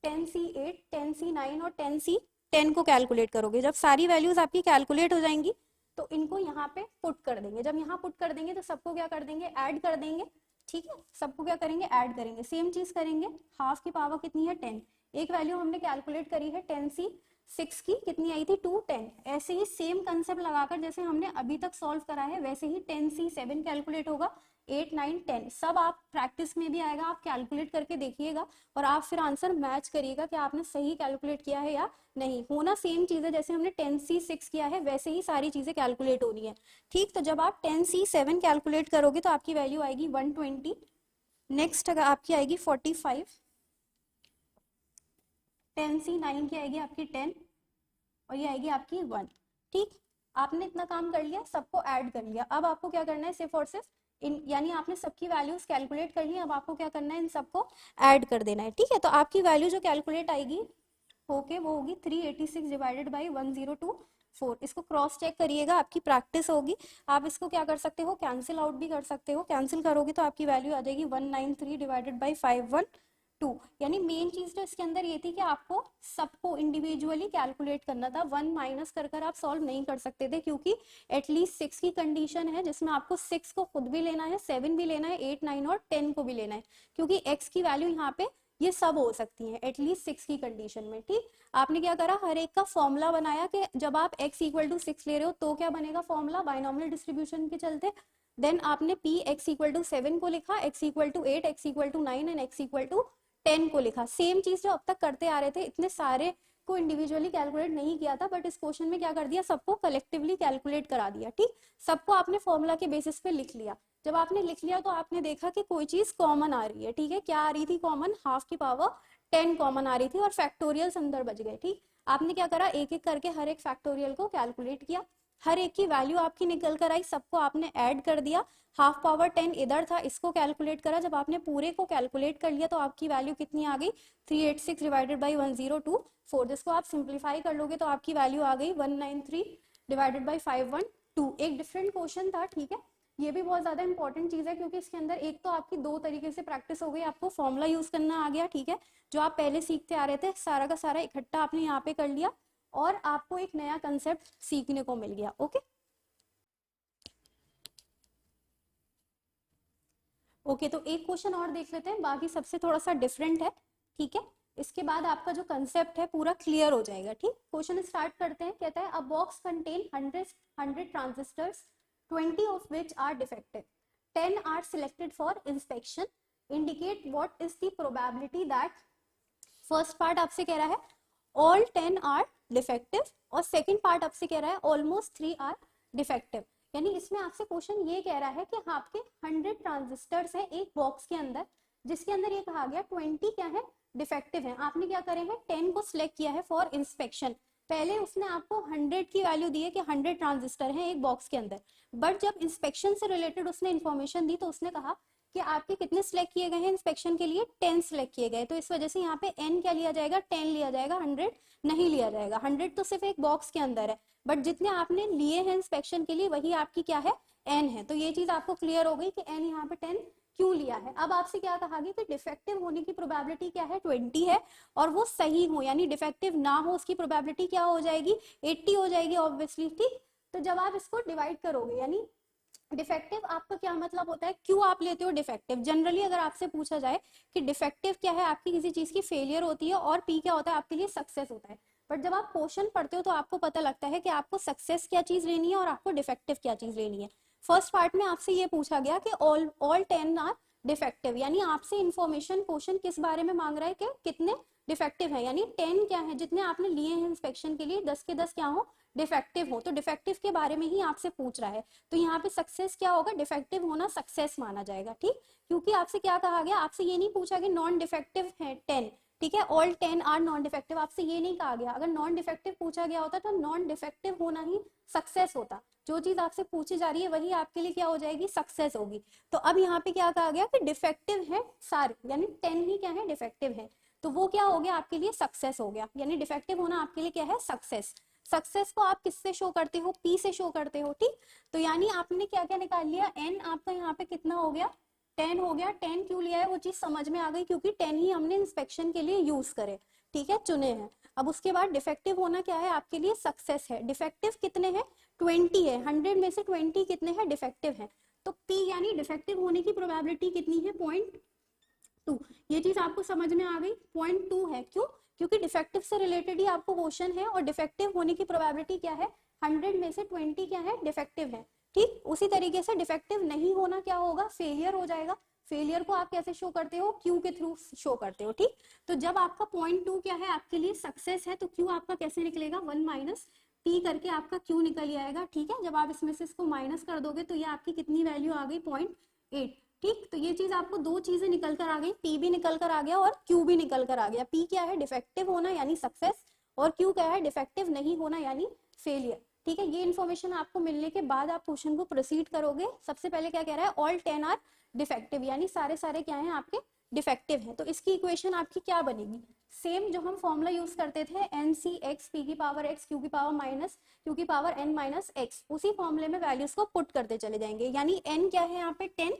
10c8 10c9 और 10c10 को कैलकुलेट करोगे। जब सारी वैल्यूज आपकी कैलकुलेट हो जाएंगी तो इनको यहाँ पे पुट कर देंगे। जब यहाँ पुट कर देंगे तो सबको क्या कर देंगे, ऐड कर देंगे। ठीक है, सबको क्या करेंगे, ऐड करेंगे, सेम चीज करेंगे। हाफ की पावर कितनी है, 10। एक वैल्यू हमने कैलकुलेट करी है 10c6 की, कितनी आई थी, 210। ऐसे ही सेम कंसेप्ट लगाकर जैसे हमने अभी तक सॉल्व करा है, वैसे ही 10c7 कैलकुलेट होगा, 8 9 10 सब आप प्रैक्टिस में भी आएगा, आप कैलकुलेट करके देखिएगा और आप फिर आंसर मैच करिएगा कि आपने सही कैलकुलेट किया है या नहीं। होना सेम चीज है, जैसे हमने 10c6 किया है वैसे ही सारी चीजें कैलकुलेट होनी है। ठीक, तो जब आप 10c7 कैलकुलेट करोगे तो आपकी वैल्यू आएगी 120। नेक्स्ट अगर आपकी आएगी 45, 10c9 की आएगी आपकी 10 और ये आएगी आपकी 1। ठीक, आपने इतना काम कर लिया, सबको ऐड कर लिया। अब आपको क्या करना है, सिर्फ और सिर्फ इन, यानी आपने सबकी वैल्यूज कैलकुलेट कर ली, अब आपको क्या करना है, इन सबको ऐड कर देना है। ठीक है, तो आपकी वैल्यू जो कैलकुलेट आएगी होके वो होगी 386 डिवाइडेड बाई 102, 4। इसको क्रॉस चेक करिएगा, आपकी प्रैक्टिस होगी। आप इसको क्या कर सकते हो, कैंसिल आउट भी कर सकते हो। कैंसिल करोगे तो आपकी वैल्यू आ जाएगी 193 डिवाइडेड बाई 512। यानी मेन चीज तो इसके अंदर ये थी कि आपको सबको इंडिविजुअली कैलकुलेट करना था। 1 माइनस कर कर आप सॉल्व नहीं कर सकते थे, क्योंकि एटलीस्ट 6 की कंडीशन है जिसमें आपको 6 को खुद भी लेना है, 7 भी लेना है, 8, 9 और 10 को भी लेना है, क्योंकि x की वैल्यू यहाँ पे ये सब हो सकती है एटलीस्ट 6 की कंडीशन में। ठीक, आपने क्या करा, हर एक का फॉर्मूला बनाया कि जब आप x इक्वल टू 6 ले रहे हो तो क्या बनेगा फॉर्मूला बाइनोमियल डिस्ट्रीब्यूशन के चलते। देन आपने p x इक्वल टू 7 को लिखा, x equal to 8, x equal to 9 and x equal to 10 को लिखा। सेम चीज जो अब तक करते आ रहे थे, इतने सारे को इंडिविजुअली कैलकुलेट नहीं किया था, बट इस क्वेश्चन में क्या कर दिया, सबको कलेक्टिवली कैलकुलेट करा दिया। ठीक, सबको आपने फॉर्मूला के बेसिस पे लिख लिया। जब आपने लिख लिया तो आपने देखा कि कोई चीज कॉमन आ रही है। ठीक है, क्या आ रही थी कॉमन, हाफ की पावर 10 कॉमन आ रही थी और फैक्टोरियल्स अंदर बच गए। ठीक, आपने क्या करा, एक एक करके हर एक फैक्टोरियल को कैलकुलेट किया, हर एक की वैल्यू आपकी निकल कर आई, सबको आपने ऐड कर दिया। हाफ पावर 10 इधर था, इसको कैलकुलेट करा। जब आपने पूरे को कैलकुलेट कर लिया तो आपकी वैल्यू कितनी आ गई, 386 डिवाइडेड बाई 1024। जिसको आप सिंप्लीफाई कर लोगे तो आपकी वैल्यू आ गई 193 डिवाइडेड बाई 512। एक डिफरेंट क्वेश्चन था। ठीक है, ये भी बहुत ज्यादा इंपॉर्टेंट चीज है, क्योंकि इसके अंदर एक तो आपकी दो तरीके से प्रैक्टिस हो गई, आपको फॉर्मूला यूज करना आ गया। ठीक है, जो आप पहले सीखते आ रहे थे सारा का सारा इकट्ठा आपने यहाँ पे कर लिया, और आपको एक नया कंसेप्ट सीखने को मिल गया। ओके ओके, तो एक क्वेश्चन और देख लेते हैं, बाकी सबसे थोड़ा सा डिफरेंट है। ठीक है, इसके बाद आपका जो कंसेप्ट है पूरा क्लियर हो जाएगा। ठीक, क्वेश्चन स्टार्ट करते हैं। कहता है अ box contain 100 transistors, 20 of which are defective, 10 are selected for inspection, indicate what is the probability that। First part आपसे कह रहा है all 10 are defective, और सेकंड पार्ट आपसे कह रहा है almost 3 are defective। यानी इसमें आपसे क्वेश्चन ये कह रहा है कि आपके 100 ट्रांजिस्टर्स हैं एक बॉक्स के अंदर, जिसके अंदर ये कहा गया 20 क्या है, डिफेक्टिव है। आपने क्या करे हैं, 10 को सिलेक्ट किया है फॉर इंस्पेक्शन। पहले उसने आपको 100 की वैल्यू दी है कि 100 ट्रांजिस्टर हैं एक बॉक्स के अंदर, बट जब इंस्पेक्शन से रिलेटेड उसने इन्फॉर्मेशन दी तो उसने कहा कि आपके कितने सिलेक्ट किए गए हैं इंस्पेक्शन के लिए, 10 सिलेक्ट किए गए। तो इस वजह से यहाँ पे n क्या लिया जाएगा, 10 लिया जाएगा, 100 नहीं लिया जाएगा। 100 तो सिर्फ एक बॉक्स के अंदर है, बट जितने आपने लिए हैं इंस्पेक्शन के लिए वही आपकी क्या है, n है। तो ये चीज आपको क्लियर हो गई कि n यहाँ पे 10 क्यों लिया है। अब आपसे क्या कहा गया कि डिफेक्टिव होने की प्रोबेबिलिटी क्या है, 20 है, और वो सही हो यानी डिफेक्टिव ना हो उसकी प्रोबेबिलिटी क्या हो जाएगी, 80 हो जाएगी ऑब्वियसली। ठीक, तो जब आप इसको डिवाइड करोगे, यानी डिफेक्टिव आपका क्या मतलब होता है, क्यों आप लेते हो डिफेक्टिव। जनरली अगर आपसे पूछा जाए कि डिफेक्टिव क्या है, आपकी किसी चीज की फेलियर होती है, और पी क्या होता है आपके लिए, सक्सेस होता है। बट जब आप क्वेश्चन पढ़ते हो तो आपको पता लगता है कि आपको सक्सेस क्या चीज लेनी है और आपको डिफेक्टिव क्या चीज लेनी है। फर्स्ट पार्ट में आपसे ये पूछा गया कि ऑल 10 आर डिफेक्टिव, यानी आपसे इंफॉर्मेशन क्वेश्चन किस बारे में मांग रहा है कि कितने डिफेक्टिव है, यानी 10 क्या है जितने आपने लिए हैं इंस्पेक्शन के लिए, 10 के 10 क्या हो, डिफेक्टिव हो। तो डिफेक्टिव के बारे में ही आपसे पूछ रहा है, तो यहाँ पे सक्सेस क्या होगा, डिफेक्टिव होना सक्सेस माना जाएगा। ठीक, क्योंकि आपसे क्या कहा गया, आपसे ये नहीं पूछा कि नॉन डिफेक्टिव है 10। ठीक है, ऑल 10 आर नॉन डिफेक्टिव आपसे ये नहीं कहा गया। अगर नॉन डिफेक्टिव पूछा गया होता तो नॉन डिफेक्टिव होना ही सक्सेस होता। जो चीज आपसे पूछी जा रही है वही आपके लिए क्या हो जाएगी, सक्सेस होगी। तो अब यहाँ पे क्या कहा गया कि डिफेक्टिव है सारे, यानी 10 ही क्या है, डिफेक्टिव है। तो वो क्या हो गया आपके लिए, सक्सेस हो गया। यानी डिफेक्टिव होना आपके लिए क्या है, सक्सेस। सक्सेस को आप किससे शो करते हो, पी से शो करते हो। ठीक, तो यानी आपने क्या क्या निकाल लिया, एन आपका यहाँ पे कितना हो गया, 10 हो गया। 10 क्यों लिया है वो चीज समझ में आ गई, क्योंकि 10 ही हमने इंस्पेक्शन के लिए यूज करे। ठीक है, चुने हैं। अब उसके बाद डिफेक्टिव होना क्या है आपके लिए, सक्सेस है। डिफेक्टिव कितने हैं, 20 है, 100 में से 20 कितने हैं, डिफेक्टिव है। तो पी यानी डिफेक्टिव होने की प्रोबेबिलिटी कितनी है, 0.2। ये चीज आपको समझ में आ गई, 0.2 है। क्यों, क्योंकि डिफेक्टिव से रिलेटेड ही आपको क्वेश्चन है, और डिफेक्टिव होने की प्रोबेबिलिटी क्या है, 100 में से 20 क्या है, डिफेक्टिव है। ठीक, उसी तरीके से डिफेक्टिव नहीं होना क्या होगा, फेलियर हो जाएगा। फेलियर को आप कैसे शो करते हो, क्यू के थ्रू शो करते हो। ठीक, तो जब आपका 0.2 क्या है आपके लिए सक्सेस है, तो क्यू आपका कैसे निकलेगा, 1 माइनस पी करके आपका क्यू निकल आएगा। ठीक है, जब आप इसमें से इसको माइनस कर दोगे तो ये आपकी कितनी वैल्यू आ गई, 0.8। ठीक, तो ये चीज आपको दो चीजें निकल कर आ गई, पी भी निकल कर आ गया और क्यू भी निकल कर आ गया। पी क्या है, डिफेक्टिव होना यानी सक्सेस, और क्यू क्या है, डिफेक्टिव नहीं होना यानी फेलियर। ठीक है, ये इन्फॉर्मेशन आपको मिलने के बाद आप क्वेश्चन को प्रोसीड करोगे। सबसे पहले क्या कह रहा है, ऑल 10 आर डिफेक्टिव, यानी सारे सारे क्या हैं आपके डिफेक्टिव है। तो इसकी इक्वेशन आपकी क्या बनेगी, सेम जो हम फॉर्मूला यूज करते थे एन सी एक्स पी की पावर एक्स क्यू की पावर माइनस क्यू की पावर एन माइनस एक्स, उसी फॉर्मूले में वैल्यूज को पुट करते चले जाएंगे। यानी एन क्या है यहाँ पे 10,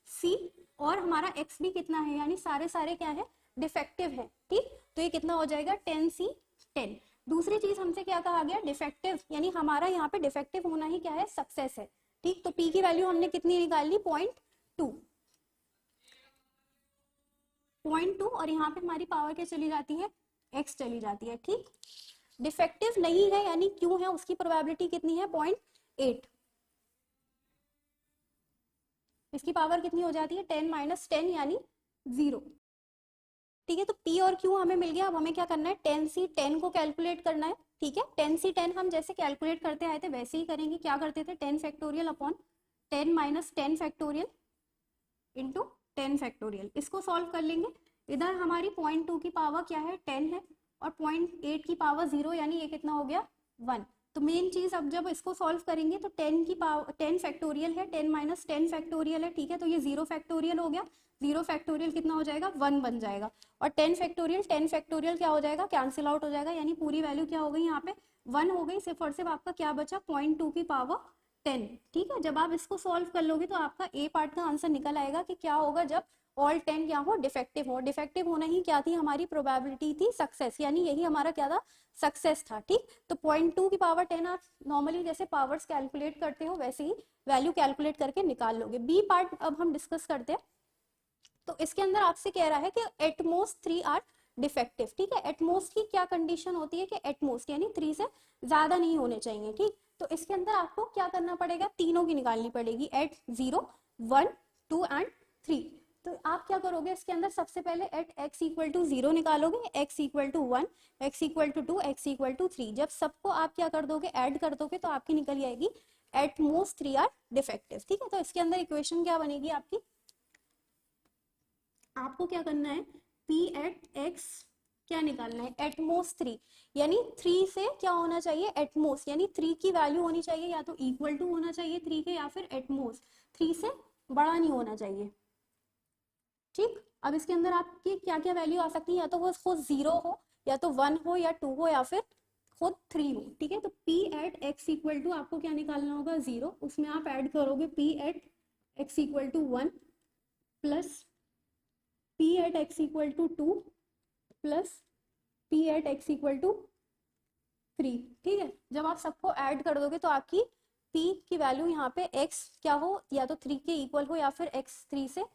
सी और हमारा एक्स भी कितना है, यानी सारे सारे क्या है, डिफेक्टिव है। ठीक, तो ये कितना हो जाएगा 10 सी 10। दूसरी चीज हमसे क्या कहा गया, डिफेक्टिव, यानी हमारा यहाँ पे डिफेक्टिव होना ही क्या है, सक्सेस है। ठीक, तो पी की वैल्यू हमने कितनी निकाल ली, 0.2 और यहाँ पे हमारी पावर क्या चली जाती है, x चली जाती है। ठीक, डिफेक्टिव नहीं है यानी क्यों है, उसकी प्रोबेबिलिटी कितनी है, 0.8। इसकी पावर कितनी हो जाती है, 10 माइनस 10 यानी 0। ठीक है, तो p और q हमें मिल गया। अब हमें क्या करना है, 10 सी 10 को कैलकुलेट करना है। ठीक है, 10 सी 10 हम जैसे कैलकुलेट करते आए थे वैसे ही करेंगे। क्या करते थे, 10 factorial upon 10 minus 10 factorial into 10 factorial. इसको सॉल्व कर लेंगे। इधर हमारी 0.2 की पावर क्या है, 10 है, और 0.8 की पावर 0, यानी ये कितना हो गया, 1। तो मेन चीज अब जब इसको सॉल्व करेंगे तो 10 की पावर 10 फैक्टोरियल है, 10 माइनस 10 फैक्टोरियल है। ठीक है, तो ये 0 फैक्टोरियल हो गया, 0 फैक्टोरियल कितना हो जाएगा, 1 बन जाएगा। और 10 फैक्टोरियल क्या हो जाएगा, कैंसिल आउट हो जाएगा, यानी पूरी वैल्यू क्या हो गई यहाँ पे 1 हो गई। सिर्फ और सिर्फ आपका क्या बचा, 0.2 की पावर 10। ठीक है, जब आप इसको सॉल्व कर लोगे तो आपका ए पार्ट का आंसर निकल आएगा कि क्या होगा जब ऑल 10 क्या हो, डिफेक्टिव हो। डिफेक्टिव होना ही क्या थी, हमारी प्रोबेबिलिटी थी सक्सेस, यानी यही हमारा क्या था, सक्सेस था। ठीक, तो 0.2 की पावर 10 आप नॉर्मली जैसे पावर्स कैलकुलेट करते हो वैसे ही वैल्यू कैलकुलेट करके निकाल लोगे। बी पार्ट अब हम डिस्कस करते हैं। तो इसके अंदर आपसे कह रहा है कि एटमोस्ट 3 आर डिफेक्टिव। ठीक है, एटमोस्ट की क्या कंडीशन होती है कि एटमोस्ट यानी 3 से ज्यादा नहीं होने चाहिए। ठीक, तो इसके अंदर आपको क्या करना पड़ेगा, तीनों की निकालनी पड़ेगी, एट 0, 1, 2 एंड 3। तो आप क्या करोगे, इसके अंदर सबसे पहले एट x इक्वल टू 0 निकालोगे, x equal to 1, x equal to 2, x equal to 3। जब सबको आप क्या कर दोगे, ऐड कर दोगे, तो आपकी निकल आएगी एट मोस्ट 3 आर डिफेक्टिव। ठीक है, तो इसके अंदर इक्वेशन क्या बनेगी आपकी, आपको क्या करना है, p एट x क्या निकालना है, एटमोस्ट 3, यानी 3 से क्या होना चाहिए, एटमोस्ट, यानी 3 की वैल्यू होनी चाहिए या तो इक्वल टू होना चाहिए 3 के, या फिर एटमोस्ट 3 से बड़ा नहीं होना चाहिए। ठीक, अब इसके अंदर आपकी क्या क्या वैल्यू आ सकती है, या तो वो खुद 0 हो, या तो 1 हो, या 2 हो, या फिर खुद 3 हो। ठीक है, तो p at x equal to आपको क्या निकालना होगा, 0, उसमें आप ऐड करोगे p at x equal to 1 plus p at x equal to 2 plus p at x equal to 3। ठीक है, जब आप सबको ऐड कर दोगे तो आपकी p की वैल्यू यहाँ पे x क्या हो, या तो 3 के इक्वल हो, या फिर x 3 से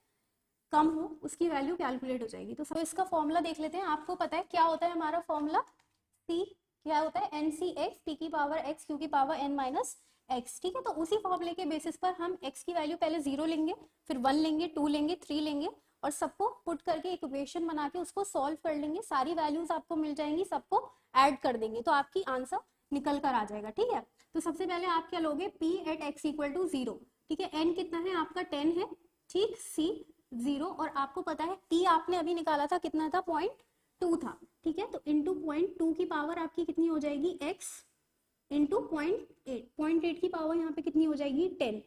कम हो, उसकी वैल्यू कैलकुलेट हो जाएगी। तो इसका फॉर्मूला देख लेते हैं। आपको पता है क्या होता है हमारा फॉर्मूला, c क्या होता है, एन सी एक्स पी की पावर एक्स क्यू की पावर एन माइनस एक्स। ठीक है, तो उसी फॉर्मूले के बेसिस पर हम x की वैल्यू पहले 0 लेंगे, फिर 1 लेंगे, 2 लेंगे, 3 लेंगे, और सबको पुट करके इक्वेशन बना के उसको सॉल्व कर लेंगे। सारी वैल्यूज आपको मिल जाएंगी, सबको ऐड कर देंगे तो आपकी आंसर निकल कर आ जाएगा। ठीक है, तो सबसे पहले आप क्या लोगे, p at x equal to 0। ठीक है, n कितना है आपका, 10 है। ठीक, c 0, और आपको पता है t आपने अभी निकाला था कितना था, 0.2 था। ठीक है, तो इंटू 0.2 की पावर आपकी कितनी हो जाएगी, x इंटू 0.8 की पावर यहाँ पे कितनी हो जाएगी, 10।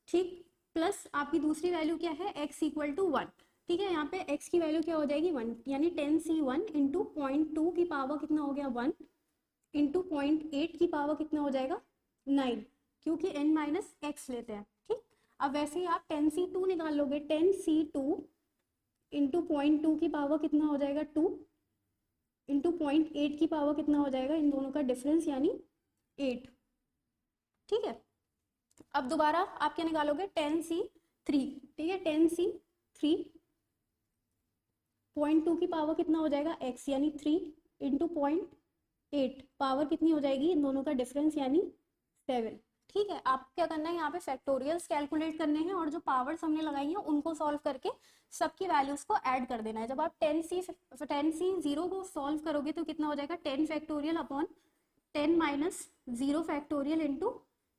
ठीक, प्लस आपकी दूसरी वैल्यू क्या है, x इक्वल टू 1। ठीक है, यहाँ पे x की वैल्यू क्या हो जाएगी, 1, यानी 10c1 इंटू 0.2 की पावर कितना हो गया, 1 इंटू 0.8 की पावर कितना हो जाएगा, 9, क्योंकि n माइनस एक्स लेते हैं। ठीक, अब वैसे ही आप 10c2 निकाल लोगे, 10c2 इंटू 0.2 की पावर कितना हो जाएगा, 2 इंटू 0.8 की पावर कितना हो जाएगा, इन दोनों का डिफरेंस यानी 8। ठीक है, अब दोबारा आप क्या निकालोगे, 10c3। ठीक है, 10c3 0.2 की पावर कितना हो जाएगा, x यानी 3 इंटू 0.8 पावर कितनी हो जाएगी, इन दोनों का डिफरेंस यानी 7। ठीक है, आप क्या करना है, यहाँ पे फैक्टोरियल्स कैलकुलेट करने हैं, और जो पावर्स हमने लगाई हैं उनको सॉल्व करके सबकी वैल्यूज को ऐड कर देना है। जब आप 10c0 को सॉल्व करोगे तो कितना हो जाएगा, 10 factorial upon 10 minus 0 factorial into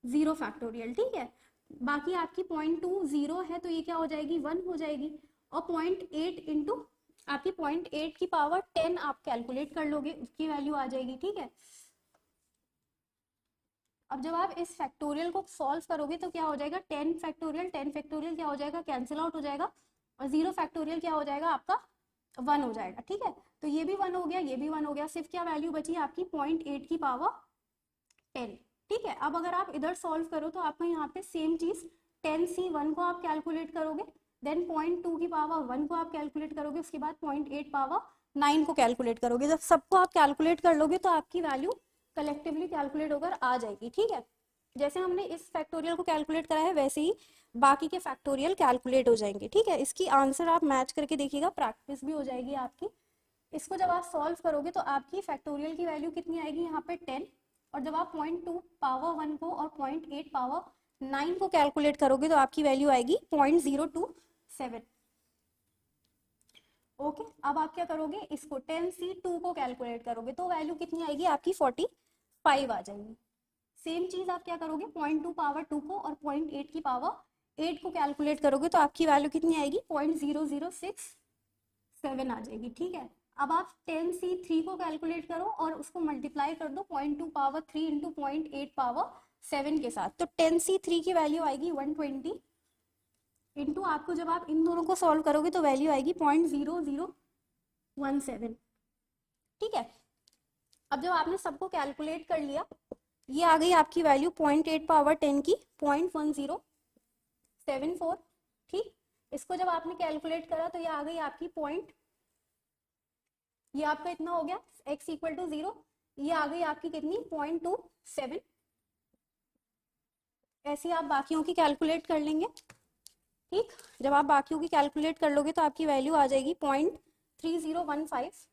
0 factorial. ठीक है, बाकी आपकी 0.2 0 है तो ये क्या हो जाएगी, 1 हो जाएगी, और 0.8 इंटू आपकी 0.8 की पावर 10 आप कैलकुलेट कर लोगे, उसकी वैल्यू आ जाएगी। ठीक है, अब जब आप इस फैक्टोरियल को सॉल्व करोगे तो क्या हो जाएगा, 10 फैक्टोरियल क्या हो जाएगा, कैंसिल आउट हो जाएगा, और 0 फैक्टोरियल क्या हो जाएगा आपका 1 हो जाएगा, ठीक है। तो ये भी 1 हो गया, ये भी 1 हो गया, सिर्फ क्या वैल्यू बची आपकी 0.8 की पावर 10, ठीक है। अब अगर आप इधर सॉल्व करो तो आपको यहाँ पे सेम चीज 10c1 को आप कैलकुलेट करोगे, देन 0.2 की पावर 1 को आप कैलकुलेट करोगे, उसके बाद 0.8 पावर 9 को कैलकुलेट करोगे। जब सबको आप कैलकुलेट कर लोगे तो आपकी वैल्यू कलेक्टिवली कैलकुलेट होकर आ जाएगी, ठीक है। जैसे हमने इस फैक्टोरियल को कैलकुलेट करा है वैसे ही बाकी के फैक्टोरियल कैलकुलेट हो जाएंगे, ठीक है। इसकी आंसर आप मैच करके देखिएगा, प्रैक्टिस भी हो जाएगी आपकी। इसको जब आप सॉल्व करोगे तो आपकी फैक्टोरियल की वैल्यू कितनी आएगी यहाँ पे 10, और जब आप 0.2 पावर 1 को और 0.8 पावर 9 को कैलकुलेट करोगे तो आपकी वैल्यू आएगी 0.027। ओके, अब आप क्या करोगे, इसको 10c2 को कैलकुलेट करोगे तो वैल्यू कितनी आएगी आपकी 45 आ जाएगी। सेम चीज आप क्या करोगे, 0.2 पावर 2 को और 0.8 की पावर 8 को कैलकुलेट करोगे तो आपकी वैल्यू कितनी आएगी 0.0067 आ जाएगी, ठीक है। अब आप 10c3 को कैलकुलेट करो और उसको मल्टीप्लाई कर दो 0.2 पावर 3 इंटू 0.8 पावर 7 के साथ, तो 10c3 की वैल्यू आएगी 120 इंटू, आपको जब आप इन दोनों को सॉल्व करोगे तो वैल्यू आएगी 0.0017, ठीक है। अब जब आपने सबको कैलकुलेट कर लिया, ये आ गई आपकी वैल्यू 0.8 पावर 10 की 0.1074, ठीक। इसको जब आपने कैलकुलेट करा तो ये आ गई आपकी ये आपका इतना हो गया x इक्वल टू 0, ये आ गई आपकी कितनी 0.27। ऐसे आप बाकियों की कैलकुलेट कर लेंगे, ठीक। जब आप बाकियों की कैलकुलेट कर लोगे तो आपकी वैल्यू आ जाएगी 0.3015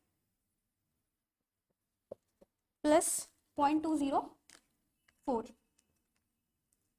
प्लस 0.204,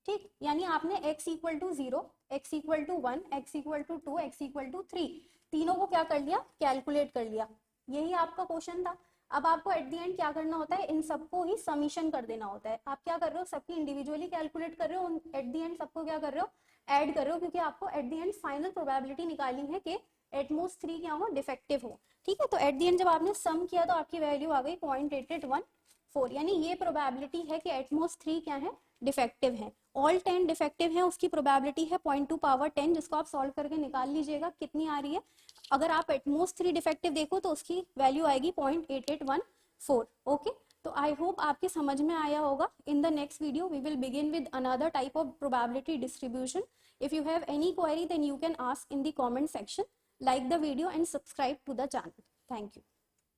ठीक। यानी आपने x equal to 0, x equal to 1, x equal to 2, x equal to 3 तीनों को क्या कर लिया, कैलकुलेट कर लिया। यही आपका क्वेश्चन था। अब आपको एट द एंड क्या करना होता है, इन सबको ही समीशन कर देना होता है। आप क्या कर रहे हो, सबकी इंडिविजुअली कैलकुलेट कर रहे हो, एट द एंड सबको क्या कर रहे हो, ऐड कर रहे हो, क्योंकि आपको eight the and final probability निकालनी है कि एटमोस्ट 3 क्या हो, डिफेक्टिव हो, ठीक है। तो एट द एंड जब आपने सम किया तो आपकी वैल्यू आ गई 0.8814, यानी ये प्रोबेबिलिटी है कि एटमोस्ट 3 क्या है, डिफेक्टिव है। ऑल 10 डिफेक्टिव है, उसकी प्रोबेबिलिटी है 0.2 पावर 10, जिसको आप सॉल्व करके निकाल लीजिएगा कितनी आ रही है। अगर आप एटमोस्ट 3 डिफेक्टिव देखो तो उसकी वैल्यू आएगी 0.8814। ओके, तो आई होप आपके समझ में आया होगा। In the next video we will begin with another type of probability distribution. If you have any query then you can ask in the comment section. Like the video and subscribe to the channel. Thank you.